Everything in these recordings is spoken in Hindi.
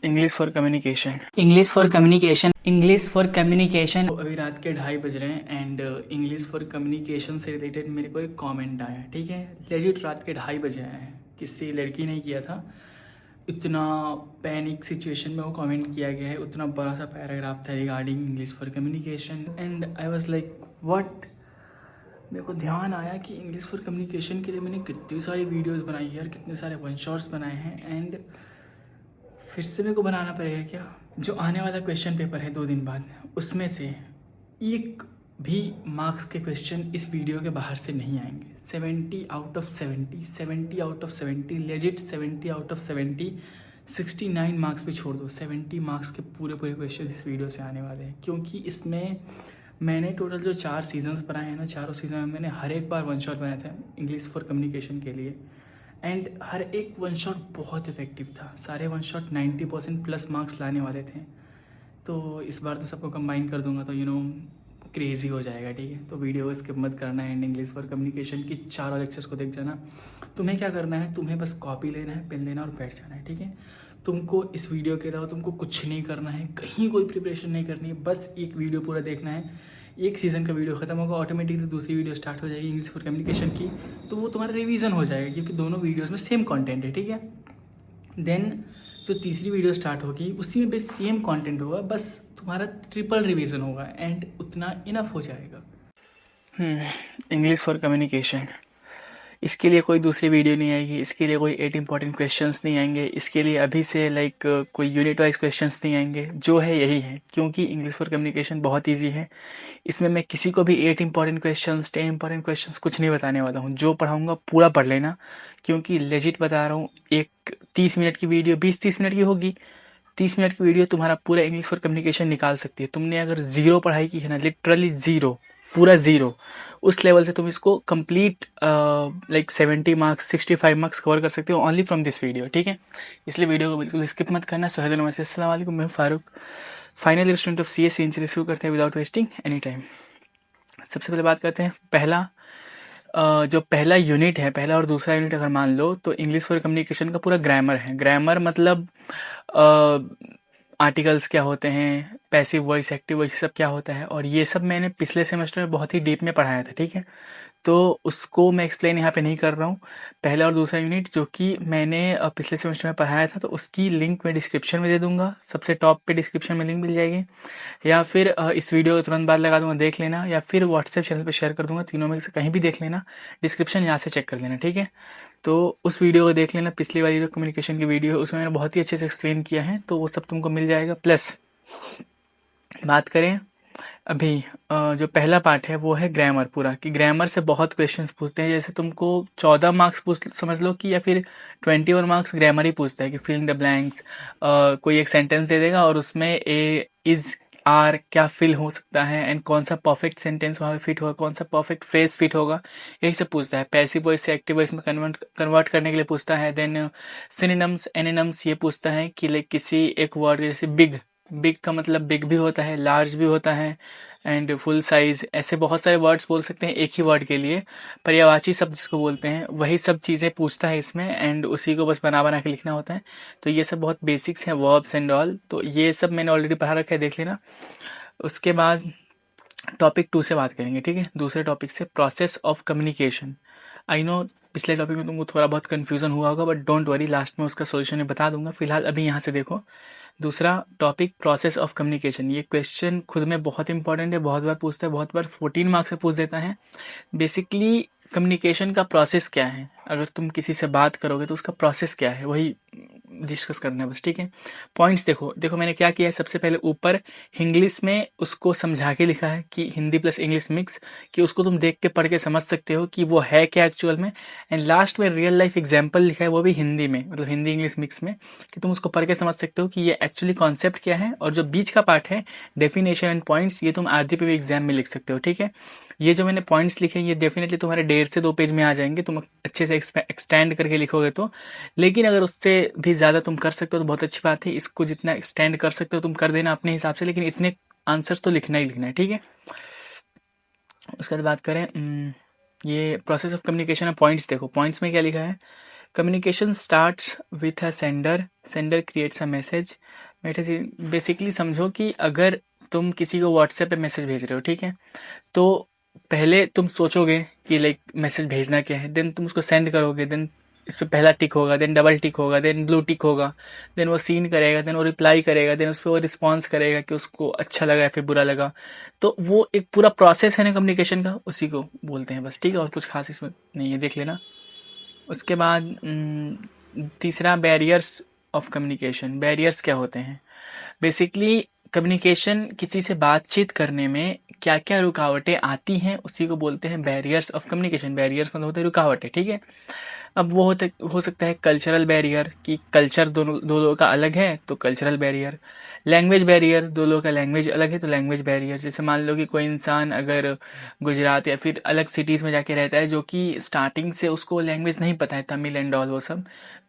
English for communication. English for communication. English for communication. अभी रात के 2:30 बज रहे हैं एंड इंग्लिश फॉर कम्युनिकेशन से रिलेटेड मेरे को एक कमेंट आया, ठीक है। लेजिट रात के 2:30 बजे आया है, किसी लड़की ने किया था। इतना पैनिक सिचुएशन में वो कमेंट किया गया है, उतना बड़ा सा पैराग्राफ था regarding English for communication and I was like what. मेरे को ध्यान आया कि इंग्लिश फॉर कम्युनिकेशन के लिए मैंने कितनी सारी वीडियोस बनाई है और कितने सारे वन शॉट्स बनाए हैं एंड फिर से मेरे को बनाना पड़ेगा क्या। जो आने वाला क्वेश्चन पेपर है 2 दिन बाद, उसमें से एक भी मार्क्स के क्वेश्चन इस वीडियो के बाहर से नहीं आएंगे। 70 out of 70, 70 out of 70, legit 70 out of 70, 69 marks भी छोड़ दो, 70 मार्क्स के पूरे पूरे क्वेश्चन इस वीडियो से आने वाले हैं। क्योंकि इसमें मैंने टोटल जो 4 सीजन्स बनाए हैं ना, चारों सीजन में मैंने हर एक बार वन शॉट बनाए थे इंग्लिश फॉर कम्युनिकेशन के लिए एंड हर एक वन शॉट बहुत इफेक्टिव था। सारे वन शॉट 90% प्लस मार्क्स लाने वाले थे। तो इस बार तो सबको कंबाइन कर दूंगा तो क्रेजी हो जाएगा, ठीक है। तो वीडियो स्किप मत करना एंड इंग्लिश फॉर कम्युनिकेशन की चारों लेक्चर्स को देख जाना। तुम्हें क्या करना है, तुम्हें बस कॉपी लेना है, पेन लेना और बैठ जाना है, ठीक है। तुमको इस वीडियो के अलावा तुमको कुछ नहीं करना है, कहीं कोई प्रिपरेशन नहीं करनी है, बस एक वीडियो पूरा देखना है। एक सीज़न का वीडियो खत्म होगा, ऑटोमेटिकली दूसरी वीडियो स्टार्ट हो जाएगी इंग्लिश फॉर कम्युनिकेशन की। तो वो तुम्हारा रिवीजन हो जाएगा क्योंकि दोनों वीडियोस में सेम कंटेंट है, ठीक है। देन जो तीसरी वीडियो स्टार्ट होगी उसी में भी सेम कंटेंट होगा, बस तुम्हारा ट्रिपल रिवीजन होगा एंड उतना इनफ हो जाएगा। इंग्लिश फॉर कम्युनिकेशन, इसके लिए कोई दूसरी वीडियो नहीं आएगी, इसके लिए कोई 8 इंपॉर्टेंट क्वेश्चंस नहीं आएंगे, इसके लिए अभी से कोई यूनिट वाइज क्वेश्चंस नहीं आएंगे। जो है यही है क्योंकि इंग्लिश फॉर कम्युनिकेशन बहुत इजी है। इसमें मैं किसी को भी 8 इंपॉर्टेंट क्वेश्चंस 10 इंपॉर्टेंट क्वेश्चंस कुछ नहीं बताने वाला हूँ। जो पढ़ाऊंगा पूरा पढ़ लेना क्योंकि लेजिट बता रहा हूँ। एक 30 मिनट की वीडियो 20-30 मिनट की होगी। 30 मिनट की वीडियो तुम्हारा पूरा इंग्लिश फॉर कम्युनिकेशन निकाल सकती है। तुमने अगर जीरो पढ़ाई की है ना, लिटरली जीरो, पूरा जीरो, उस लेवल से तुम इसको कंप्लीट 70 मार्क्स 65 मार्क्स कवर कर सकते हो ओनली फ्रॉम दिस वीडियो, ठीक है। इसलिए वीडियो को बिल्कुल स्किप मत करना। सो हेलो नमस्ते, अस्सलाम वालेकुम, मैं Farooq, final year student of CSC. शुरू करते हैं विदाउट वेस्टिंग एनी टाइम। सबसे पहले बात करते हैं जो पहला यूनिट है, पहला और दूसरा यूनिट अगर मान लो तो इंग्लिश फॉर कम्युनिकेशन का पूरा ग्रामर है। ग्रामर मतलब आर्टिकल्स क्या होते हैं, पैसिव वॉइस, एक्टिव वॉइस, सब क्या होता है, और ये सब मैंने पिछले सेमेस्टर में बहुत ही डीप में पढ़ाया था, ठीक है। तो उसको मैं एक्सप्लेन यहाँ पे नहीं कर रहा हूँ। पहला और दूसरा यूनिट जो कि मैंने पिछले सेमेस्टर में पढ़ाया था, तो उसकी लिंक मैं डिस्क्रिप्शन में दे दूंगा। सबसे टॉप पे डिस्क्रिप्शन में लिंक मिल जाएगी, या फिर इस वीडियो के तुरंत बाद लगा दूंगा, देख लेना, या फिर व्हाट्सएप चैनल पे शेयर कर दूंगा। तीनों में से कहीं भी देख लेना, डिस्क्रिप्शन यहाँ से चेक कर लेना, ठीक है। तो उस वीडियो को देख लेना, पिछली वाली जो कम्युनिकेशन की वीडियो है उसमें मैंने बहुत ही अच्छे से एक्सप्लेन किया है, तो वो सब तुमको मिल जाएगा। प्लस बात करें अभी जो पहला पार्ट है वो है ग्रामर पूरा, कि ग्रामर से बहुत क्वेश्चंस पूछते हैं। जैसे तुमको 14 मार्क्स पूछ समझ लो कि, या फिर 21 मार्क्स ग्रामर ही पूछता है कि फिल इन द ब्लैंक्स। कोई एक सेंटेंस दे देगा और उसमें ए इज आर क्या फिल हो सकता है एंड कौन सा परफेक्ट सेंटेंस वहाँ पे फिट होगा, कौन सा परफेक्ट फ्रेज फिट होगा, यही सब पूछता है। पैसिव वॉइस से एक्टिव वॉइस में कन्वर्ट करने के लिए पूछता है। देन सिनोनिम्स एनोनिम्स ये पूछता है कि लाइक किसी एक वर्ड, जैसे बिग, बिग का मतलब बिग भी होता है, लार्ज भी होता है एंड फुल साइज, ऐसे बहुत सारे वर्ड्स बोल सकते हैं एक ही वर्ड के लिए। पर्यायवाची शब्द जिसको बोलते हैं, वही सब चीज़ें पूछता है इसमें एंड उसी को बस बना बना के लिखना होता है। तो ये सब बहुत बेसिक्स हैं, वर्ब्स एंड ऑल, तो ये सब मैंने ऑलरेडी पढ़ा रखा है, देख लेना। उसके बाद टॉपिक 2 से बात करेंगे, ठीक है। दूसरे टॉपिक से, process of communication. I know पिछले टॉपिक में तुमको थोड़ा बहुत कन्फ्यूजन हुआ होगा, बट डोंट वरी, लास्ट में उसका सोल्यूशन मैं बता दूंगा। फिलहाल अभी यहाँ से देखो, दूसरा टॉपिक प्रोसेस ऑफ कम्युनिकेशन। ये क्वेश्चन खुद में बहुत इंपॉर्टेंट है, बहुत बार पूछता है, बहुत बार 14 मार्क्स से पूछ देता है। बेसिकली कम्युनिकेशन का प्रोसेस क्या है, अगर तुम किसी से बात करोगे तो उसका प्रोसेस क्या है, वही डिस्कस करना है बस, ठीक है। पॉइंट्स देखो देखो मैंने क्या किया है। सबसे पहले ऊपर इंग्लिश में उसको समझा के लिखा है कि हिंदी प्लस इंग्लिश मिक्स, कि उसको तुम देख के पढ़ के समझ सकते हो कि वो है क्या एक्चुअल में। एंड लास्ट में रियल लाइफ एग्जाम्पल लिखा है, वो भी हिंदी में, मतलब हिंदी इंग्लिश मिक्स में, कि तुम उसको पढ़ के समझ सकते हो कि ये एक्चुअली कॉन्सेप्ट क्या है। और जो बीच का पार्ट है, डेफिनेशन एंड पॉइंट्स, ये तुम आरजीपीवी एग्जाम में लिख सकते हो, ठीक है। ये जो मैंने पॉइंट्स लिखे हैं ये डेफिनेटली तुम्हारे 1.5 से 2 पेज में आ जाएंगे, तुम अच्छे से एक्सटेंड करके लिखोगे तो। लेकिन अगर उससे भी ज़्यादा तुम कर सकते हो तो बहुत अच्छी बात है। इसको जितना एक्सटेंड कर सकते हो तुम कर देना अपने हिसाब से, लेकिन इतने आंसर्स तो लिखना ही लिखना है, ठीक है। उसके बाद बात करें ये प्रोसेस ऑफ कम्युनिकेशन है। पॉइंट्स देखो, पॉइंट्स में क्या लिखा है। Communication starts with a sender, sender creates a message. Basically समझो कि अगर तुम किसी को व्हाट्सएप पे मैसेज भेज रहे हो, ठीक है, तो पहले तुम सोचोगे कि लाइक मैसेज भेजना क्या है, देन तुम उसको सेंड करोगे, देन इस पे पहला टिक होगा, देन डबल टिक होगा, देन ब्लू टिक होगा, देन वो सीन करेगा, देन वो रिप्लाई करेगा, देन उस पर वो रिस्पॉन्स करेगा कि उसको अच्छा लगा या फिर बुरा लगा। तो वो एक पूरा प्रोसेस है ना कम्युनिकेशन का, उसी को बोलते हैं बस, ठीक है, और कुछ खास इसमें नहीं है, देख लेना। उसके बाद तीसरा, बैरियर्स ऑफ कम्युनिकेशन। बैरियर्स क्या होते हैं? बेसिकली कम्युनिकेशन, किसी से बातचीत करने में क्या क्या रुकावटें आती हैं उसी को बोलते हैं बैरियर्स ऑफ कम्युनिकेशन। बैरियर्स मतलब होते हैं रुकावटें, ठीक है। अब वो हो सकता है कल्चरल बैरियर, कि कल्चर दोनों दो लोगों का अलग है तो कल्चरल बैरियर। लैंग्वेज बैरियर, दो लोगों का लैंग्वेज अलग है तो लैंग्वेज बैरियर। जैसे मान लो कि कोई इंसान अगर गुजरात या फिर अलग सिटीज़ में जाके रहता है, जो कि स्टार्टिंग से उसको लैंग्वेज नहीं पता है, तमिल एंड ऑल वो सब,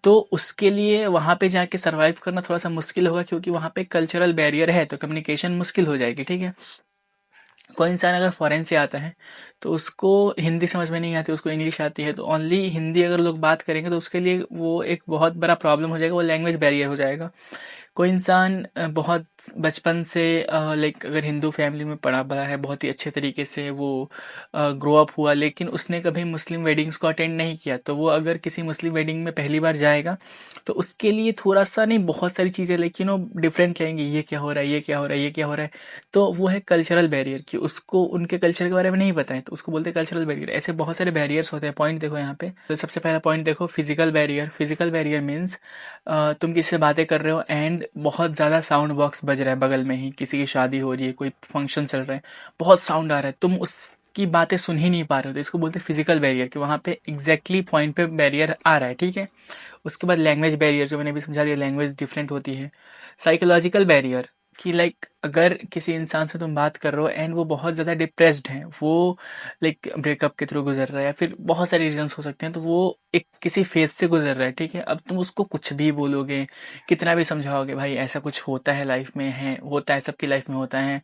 तो उसके लिए वहाँ पे जाके सरवाइव करना थोड़ा सा मुश्किल होगा, क्योंकि वहाँ पे कल्चरल बैरियर है, तो कम्युनिकेशन मुश्किल हो जाएगी, ठीक है। कोई इंसान अगर फॉरेन से आता है तो उसको हिंदी समझ में नहीं आती, उसको इंग्लिश आती है, तो ओनली हिंदी अगर लोग बात करेंगे तो उसके लिए वो एक बहुत बड़ा प्रॉब्लम हो जाएगा, वो लैंग्वेज बैरियर हो जाएगा। कोई इंसान बहुत बचपन से लाइक अगर हिंदू फैमिली में पढ़ा बड़ा है, बहुत ही अच्छे तरीके से वो ग्रो अप हुआ, लेकिन उसने कभी मुस्लिम वेडिंग्स को अटेंड नहीं किया, तो वो अगर किसी मुस्लिम वेडिंग में पहली बार जाएगा तो उसके लिए थोड़ा सा नहीं, बहुत सारी चीज़ें लेकिन वो डिफरेंट लगेंगी, ये क्या हो रहा है, ये क्या हो रहा है, ये क्या हो रहा है। तो वो है कल्चरल बैरियर, कि उसको उनके कल्चर के बारे में नहीं पता है, तो उसको बोलते हैं कल्चरल बैरियर। ऐसे बहुत सारे बैरियर्स होते हैं। पॉइंट देखो यहाँ पे, तो सबसे पहला पॉइंट देखो, physical barrier. Physical barrier means तुम किसी से बातें कर रहे हो एंड बहुत ज़्यादा साउंड बॉक्स बज रहा है बगल में ही, किसी की शादी हो रही है, कोई फंक्शन चल रहा है, बहुत साउंड आ रहा है, तुम उसकी बातें सुन ही नहीं पा रहे हो, तो इसको बोलते हैं फिजिकल बैरियर, कि वहाँ पे एग्जैक्टली पॉइंट पे बैरियर आ रहा है, ठीक है। उसके बाद लैंग्वेज बैरियर, जो मैंने अभी समझा दिया, लैंग्वेज डिफरेंट होती है। साइकोलॉजिकल बैरियर, कि लाइक अगर किसी इंसान से तुम बात कर रहे हो एंड वो बहुत ज़्यादा डिप्रेस्ड है, वो लाइक ब्रेकअप के थ्रू गुजर रहा है, या फिर बहुत सारे रीजंस हो सकते हैं, तो वो एक किसी फेज से गुजर रहा है, ठीक है। अब तुम उसको कुछ भी बोलोगे, कितना भी समझाओगे, भाई ऐसा कुछ होता है लाइफ में, है होता है, सबकी लाइफ में होता है,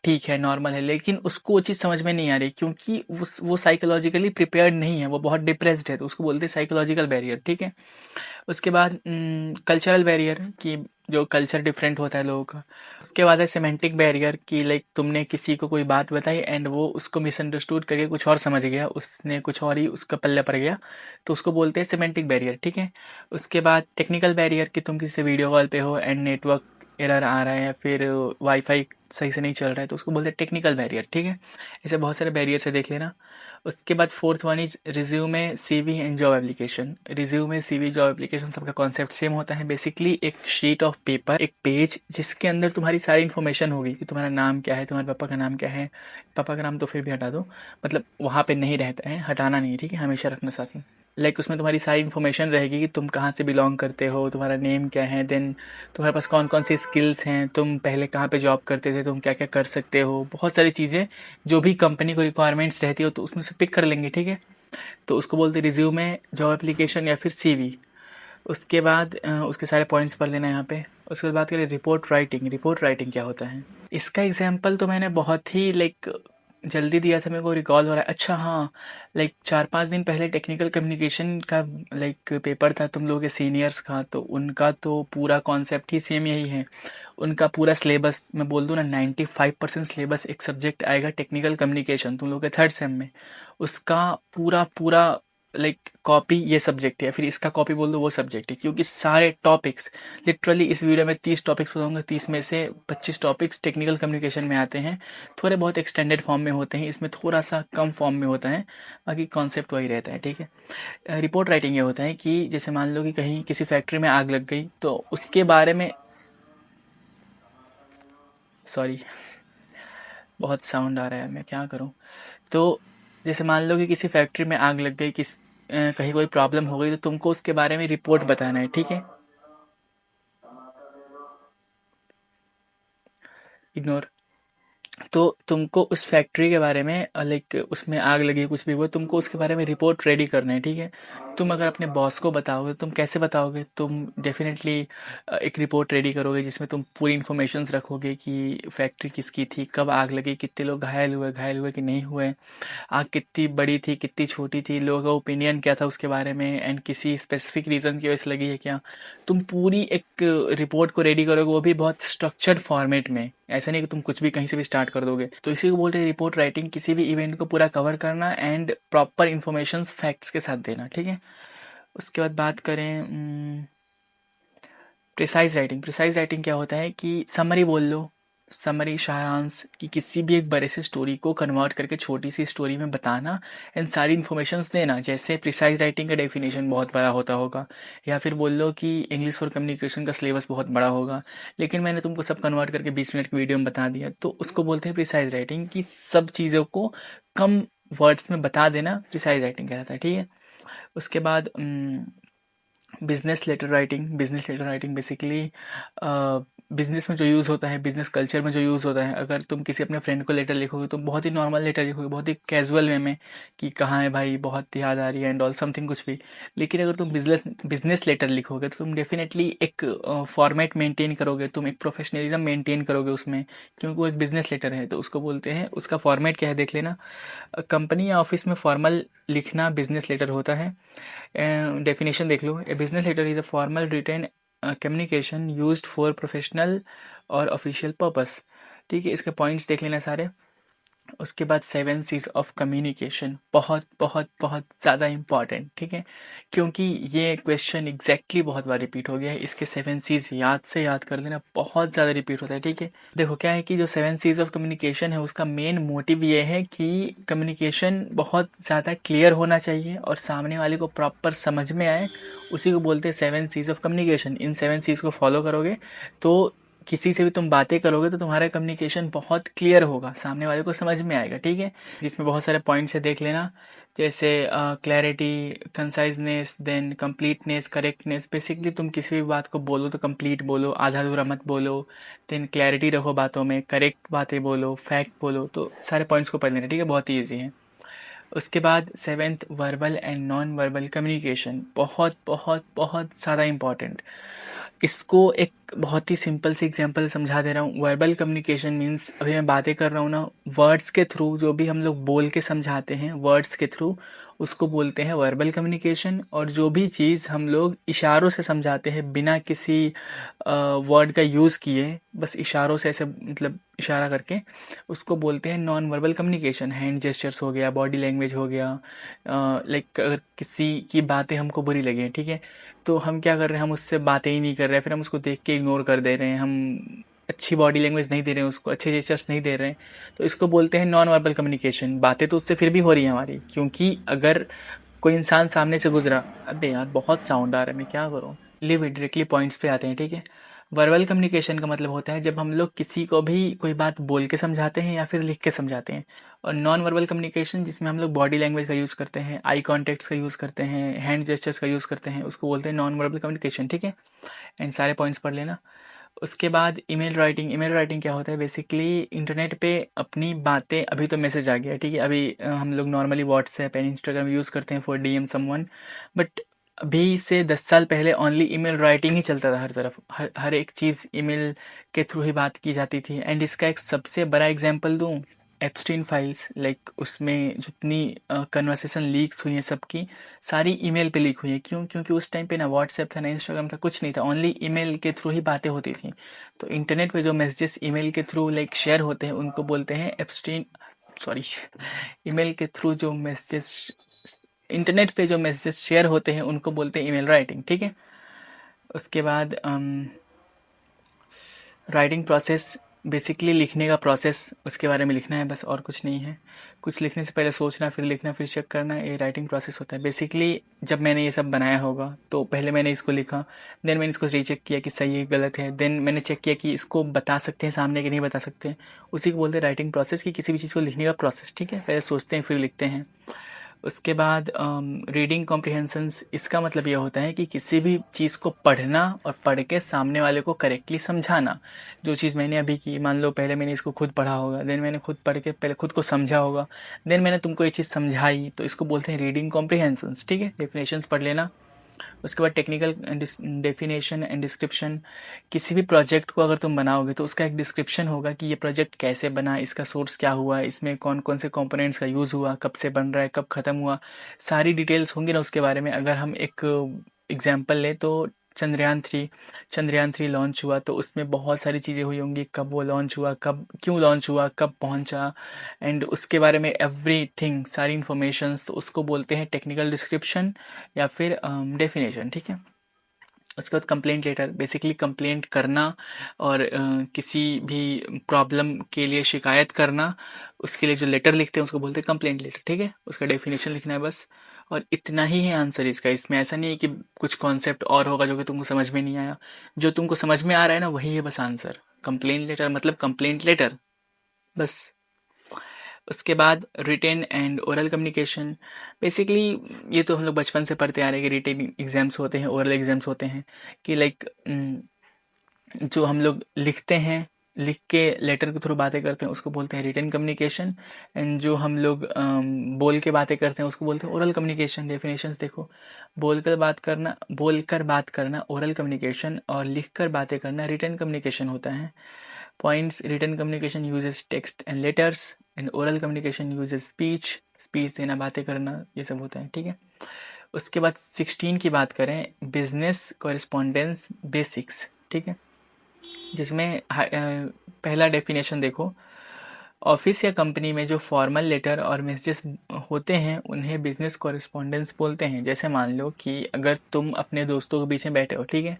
ठीक है, नॉर्मल है, लेकिन उसको वो चीज़ समझ में नहीं आ रही, क्योंकि वो साइकोलॉजिकली प्रिपेयर्ड नहीं है, वो बहुत डिप्रेस्ड है, तो उसको बोलते हैं साइकोलॉजिकल बैरियर, ठीक है। उसके बाद कल्चरल बैरियर, कि जो कल्चर डिफरेंट होता है लोगों का। उसके बाद है सिमेंटिक बैरियर, कि लाइक तुमने किसी को कोई बात बताई एंड वो उसको मिसअंडरस्टूड करके कुछ और समझ गया, उसने कुछ और ही उसका पल्ले पड़ गया, तो उसको बोलते हैं सिमेंटिक बैरियर, ठीक है। उसके बाद टेक्निकल बैरियर, कि तुम किसी से वीडियो कॉल पे हो एंड नेटवर्क एरर आ रहा है या फिर वाईफाई सही से नहीं चल रहा है, तो उसको बोलते हैं टेक्निकल बैरियर, ठीक है। ऐसे बहुत सारे बैरियर से देख लेना। उसके बाद fourth one is resume, CV and job application. Resume, CV, job application, सबका कॉन्सेप्ट सेम होता है। बेसिकली एक शीट ऑफ पेपर, एक पेज, जिसके अंदर तुम्हारी सारी इन्फॉर्मेशन होगी, कि तुम्हारा नाम क्या है, तुम्हारे पापा का नाम क्या है। पापा का नाम तो फिर भी हटा दो, मतलब वहाँ पे नहीं रहता है, हटाना नहीं है, ठीक है, हमेशा रखना साथ में। लाइक उसमें तुम्हारी सारी इन्फॉर्मेशन रहेगी, कि तुम कहाँ से बिलोंग करते हो, तुम्हारा नेम क्या है, देन तुम्हारे पास कौन कौन सी स्किल्स हैं, तुम पहले कहाँ पे जॉब करते थे, तुम क्या क्या कर सकते हो, बहुत सारी चीज़ें जो भी कंपनी को रिक्वायरमेंट्स रहती हो, तो उसमें से पिक कर लेंगे, ठीक है। तो उसको बोलते हैं रिज्यूमे, जॉब एप्लीकेशन या फिर सीवी। उसके बाद उसके सारे पॉइंट्स पढ़ लेना यहाँ पे। उसके बाद बात करें रिपोर्ट राइटिंग। रिपोर्ट राइटिंग क्या होता है, इसका एग्जांपल तो मैंने बहुत ही लाइक जल्दी दिया था, मेरे को रिकॉल हो रहा है। अच्छा हाँ, लाइक 4-5 दिन पहले टेक्निकल कम्युनिकेशन का लाइक पेपर था तुम लोगों के सीनियर्स का, तो उनका तो पूरा कॉन्सेप्ट ही सेम यही है। उनका पूरा सिलेबस मैं बोल दूँ ना, 95% सिलेबस एक सब्जेक्ट आएगा टेक्निकल कम्युनिकेशन तुम लोगों के थर्ड सेम में, उसका पूरा पूरा लाइक कॉपी ये सब्जेक्ट है, फिर इसका कॉपी बोल दो वो सब्जेक्ट है, क्योंकि सारे टॉपिक्स लिटरली इस वीडियो में 30 टॉपिक्स बताऊंगा, 30 में से 25 टॉपिक्स टेक्निकल कम्युनिकेशन में आते हैं, थोड़े बहुत एक्सटेंडेड फॉर्म में होते हैं, इसमें थोड़ा सा कम फॉर्म में होता है, बाकी कॉन्सेप्ट वही रहता है, ठीक है। रिपोर्ट राइटिंग ये होता है कि जैसे मान लो कि कहीं किसी फैक्ट्री में आग लग गई, तो उसके बारे में, सॉरी बहुत साउंड आ रहा है, मैं क्या करूं। तो जैसे मान लो कि किसी फैक्ट्री में आग लग गई, कहीं कोई प्रॉब्लम हो गई, तो तुमको उसके बारे में रिपोर्ट बताना है, ठीक है। इग्नोर। तो तुमको उस फैक्ट्री के बारे में लाइक उसमें आग लगी, कुछ भी हुआ, तुमको उसके बारे में रिपोर्ट रेडी करना है, ठीक है। तुम अगर अपने बॉस को बताओगे, तुम कैसे बताओगे? तुम डेफिनेटली एक रिपोर्ट रेडी करोगे जिसमें तुम पूरी इन्फॉर्मेशंस रखोगे कि फैक्ट्री किसकी थी, कब आग लगी, कितने लोग घायल हुए कि नहीं हुए, आग कितनी बड़ी थी, कितनी छोटी थी, लोगों का ओपिनियन क्या था उसके बारे में, एंड किसी स्पेसिफिक रीज़न की वजह से लगी है क्या। तुम पूरी एक रिपोर्ट को रेडी करोगे, वो भी बहुत स्ट्रक्चर्ड फॉर्मेट में। ऐसा नहीं कि तुम कुछ भी कहीं से भी स्टार्ट कर दोगे। तो इसी को बोलते हैं रिपोर्ट राइटिंग, किसी भी इवेंट को पूरा कवर करना एंड प्रॉपर इन्फॉर्मेशन फैक्ट्स के साथ देना, ठीक है। उसके बाद बात करें प्रिसाइज राइटिंग। प्रिसाइज राइटिंग क्या होता है कि समरी बोल लो, समरी सारांश, कि किसी भी एक बड़े से स्टोरी को कन्वर्ट करके छोटी सी स्टोरी में बताना एंड सारी इन्फॉर्मेशंस देना। जैसे प्रिसाइज राइटिंग का डेफिनेशन बहुत बड़ा होता होगा, या फिर बोल लो कि इंग्लिश फॉर कम्युनिकेशन का सिलेबस बहुत बड़ा होगा, लेकिन मैंने तुमको सब कन्वर्ट करके 20 मिनट की वीडियो में बता दिया, तो उसको बोलते हैं प्रिसाइज राइटिंग, कि सब चीज़ों को कम वर्ड्स में बता देना प्रिसाइज राइटिंग कहलाता है, ठीक है। उसके बाद business letter writing. Business letter writing basically business में जो यूज़ होता है, बिजनेस कल्चर में जो यूज़ होता है। अगर तुम किसी अपने फ्रेंड को लेटर लिखोगे तो बहुत ही नॉर्मल लेटर लिखोगे, बहुत ही कैजुअल वे में, कि कहाँ है भाई, बहुत याद आ रही है एंड ऑल समथिंग कुछ भी। लेकिन अगर तुम बिजनेस लेटर लिखोगे तो तुम डेफिनेटली एक फॉर्मेट मेंटेन करोगे, तुम एक प्रोफेशनलिज्म मेंटेन करोगे उसमें, क्योंकि वो एक बिजनेस लेटर है। तो उसको बोलते हैं, उसका फॉर्मेट क्या है देख लेना। कंपनी या ऑफिस में फॉर्मल लिखना बिजनेस लेटर होता है। डेफिनेशन देख लो, a business letter is a formal written communication used for professional और ऑफिशियल पर्पस, ठीक है। इसके पॉइंट्स देख लेना सारे। उसके बाद 7 C's ऑफ कम्युनिकेशन, बहुत बहुत बहुत ज़्यादा इंपॉर्टेंट, ठीक है, क्योंकि ये क्वेश्चन एग्जैक्टली बहुत बार रिपीट हो गया है। इसके 7 C's याद से याद कर लेना, बहुत ज़्यादा रिपीट होता है, ठीक है। देखो क्या है कि जो 7 C's ऑफ कम्युनिकेशन है उसका मेन मोटिव ये है कि कम्युनिकेशन बहुत ज़्यादा क्लियर होना चाहिए और सामने वाले को प्रॉपर समझ में आए, उसी को बोलते हैं 7 C's of communication. In 7 C's को फॉलो करोगे तो किसी से भी तुम बातें करोगे तो तुम्हारा कम्युनिकेशन बहुत क्लियर होगा, सामने वाले को समझ में आएगा, ठीक है। जिसमें बहुत सारे पॉइंट्स है, देख लेना। जैसे clarity, conciseness, then completeness, correctness. Basically तुम किसी भी बात को बोलो तो कंप्लीट बोलो, आधा अधूरा मत बोलो। देन क्लैरिटी रखो बातों में, करेक्ट बातें बोलो, फैक्ट बोलो। तो सारे पॉइंट्स को पढ़ लेना, ठीक है, बहुत ही ईजी है। उसके बाद 7th verbal and non verbal communication, बहुत बहुत बहुत ज़्यादा इंपॉर्टेंट। इसको एक बहुत ही सिंपल सी एग्जांपल समझा दे रहा हूँ। वर्बल कम्युनिकेशन मीन्स, अभी मैं बातें कर रहा हूँ ना, वर्ड्स के थ्रू जो भी हम लोग बोल के समझाते हैं वर्ड्स के थ्रू, उसको बोलते हैं वर्बल कम्युनिकेशन। और जो भी चीज़ हम लोग इशारों से समझाते हैं बिना किसी वर्ड का यूज़ किए, बस इशारों से ऐसे मतलब इशारा करके, उसको बोलते हैं non verbal communication. Hand gestures हो गया, बॉडी लैंग्वेज हो गया। लाइक अगर किसी की बातें हमको बुरी लगे, ठीक है, तो हम क्या कर रहे हैं, हम उससे बातें ही नहीं कर रहे हैं, फिर हम उसको देख के इग्नोर कर दे रहे हैं, हम अच्छी बॉडी लैंग्वेज नहीं दे रहे हैं उसको, अच्छे जेस्चर्स नहीं दे रहे हैं, तो इसको बोलते हैं नॉन वर्बल कम्युनिकेशन। बातें तो उससे फिर भी हो रही हैं हमारी, क्योंकि अगर कोई इंसान सामने से गुजरा, अबे यार बहुत साउंड आ रहा है, मैं क्या करूँ। लिव इट, डायरेक्टली पॉइंट्स पे आते हैं, ठीक है। वर्बल कम्युनिकेशन का मतलब होता है जब हम लोग किसी को भी कोई बात बोल के समझाते हैं या फिर लिख के समझाते हैं। और नॉन वर्बल कम्युनिकेशन जिसमें हम लोग बॉडी लैंग्वेज का यूज़ करते हैं, आई कॉन्टेक्ट्स का यूज़ करते हैं, हैंड जेस्चर्स का यूज़ करते हैं, उसको बोलते हैं नॉन वर्बल कम्युनिकेशन, ठीक है। एंड सारे पॉइंट्स पढ़ लेना। उसके बाद ईमेल राइटिंग। ईमेल राइटिंग क्या होता है, बेसिकली इंटरनेट पे अपनी बातें, अभी तो मैसेज आ गया, ठीक है, अभी हम लोग normally WhatsApp and Instagram use करते हैं फॉर डीएम समवन, बट अभी से 10 साल पहले ओनली ईमेल राइटिंग ही चलता था हर तरफ, हर एक चीज़ ईमेल के थ्रू ही बात की जाती थी। एंड इसका एक सबसे बड़ा एग्जांपल दूं, एप्स्टीन फाइल्स। लाइक उसमें जितनी कन्वर्सेशन लीक्स हुई हैं सबकी, सारी ईमेल पे लीक हुई है। क्यों? क्योंकि उस टाइम पे ना व्हाट्सएप था, ना इंस्टाग्राम था, कुछ नहीं था, ओनली ईमेल के थ्रू ही बातें होती थी। तो इंटरनेट पे जो मैसेजेस ईमेल के थ्रू लाइक शेयर होते हैं उनको बोलते हैं एप्स्टीन, सॉरी, ईमेल के थ्रू जो मैसेजेस, इंटरनेट पे जो मैसेजेस शेयर होते हैं उनको बोलते हैं ईमेल राइटिंग, ठीक है। उसके बाद राइटिंग प्रोसेस, बेसिकली लिखने का प्रोसेस, उसके बारे में लिखना है बस, और कुछ नहीं है। कुछ लिखने से पहले सोचना, फिर लिखना, फिर चेक करना, ये राइटिंग प्रोसेस होता है। बेसिकली जब मैंने ये सब बनाया होगा तो पहले मैंने इसको लिखा, देन मैंने इसको रीचेक किया कि सही है गलत है, देन मैंने चेक किया कि इसको बता सकते हैं सामने कि नहीं बता सकते। उसी को बोलते हैं राइटिंग प्रोसेस, कि किसी भी चीज़ को लिखने का प्रोसेस, ठीक है। पहले सोचते हैं फिर लिखते हैं। उसके बाद रीडिंग कॉम्प्रिहेंशंस, इसका मतलब ये होता है कि किसी भी चीज़ को पढ़ना और पढ़ के सामने वाले को करेक्टली समझाना। जो चीज़ मैंने अभी की, मान लो पहले मैंने इसको खुद पढ़ा होगा, देन मैंने खुद पढ़ के पहले खुद को समझा होगा, देन मैंने तुमको ये चीज़ समझाई, तो इसको बोलते हैं रीडिंग कॉम्प्रिहेंशंस। ठीक है, डेफिनेशंस पढ़ लेना। उसके बाद टेक्निकल डेफिनेशन एंड डिस्क्रिप्शन। किसी भी प्रोजेक्ट को अगर तुम बनाओगे तो उसका एक डिस्क्रिप्शन होगा कि ये प्रोजेक्ट कैसे बना, इसका सोर्स क्या हुआ, इसमें कौन कौन से कंपोनेंट्स का यूज़ हुआ, कब से बन रहा है, कब ख़त्म हुआ, सारी डिटेल्स होंगी ना उसके बारे में। अगर हम एक एग्जांपल लें तो चंद्रयान 3 लॉन्च हुआ, तो उसमें बहुत सारी चीज़ें हुई होंगी, कब वो लॉन्च हुआ, कब क्यों लॉन्च हुआ, कब पहुंचा, एंड उसके बारे में एवरीथिंग, सारी इन्फॉर्मेशंस, तो उसको बोलते हैं टेक्निकल डिस्क्रिप्शन या फिर डेफिनेशन। ठीक है। उसके बाद कंप्लेंट लेटर, बेसिकली कंप्लेंट करना और किसी भी प्रॉब्लम के लिए शिकायत करना, उसके लिए जो लेटर लिखते हैं उसको बोलते हैं कंप्लेंट लेटर। ठीक है, उसका डेफिनेशन लिखना है बस, और इतना ही है आंसर इसका। इसमें ऐसा नहीं है कि कुछ कॉन्सेप्ट और होगा जो कि तुमको समझ में नहीं आया। जो तुमको समझ में आ रहा है ना, वही है बस आंसर। कंप्लेंट लेटर मतलब कंप्लेंट लेटर, बस। उसके बाद written and oral communication. Basically ये तो हम लोग बचपन से पढ़ते आ रहे हैं कि रिटेन एग्जाम्स होते हैं, ओरल एग्जाम्स होते हैं, कि लाइक जो हम लोग लिखते हैं, लिख के लेटर के थ्रू बातें करते हैं, उसको बोलते हैं रिटेन कम्युनिकेशन। एंड जो हम लोग बोल के बातें करते हैं उसको बोलते हैं ओरल कम्युनिकेशन। डेफिनेशंस देखो, बोलकर बात करना ओरल कम्युनिकेशन, और लिखकर बातें करना रिटेन कम्युनिकेशन होता है। Points, written communication uses text and letters, and oral communication uses speech, speech देना, बातें करना, ये सब होता है। ठीक है। उसके बाद 16 की बात करें, बिजनेस कॉरेस्पॉन्डेंस बेसिक्स। ठीक है, जिसमें पहला डेफिनेशन देखो, ऑफिस या कंपनी में जो फॉर्मल लेटर और मैसेजेस होते हैं उन्हें बिजनेस कॉरेस्पॉन्डेंस बोलते हैं। जैसे मान लो कि अगर तुम अपने दोस्तों के बीच में बैठे हो, ठीक है,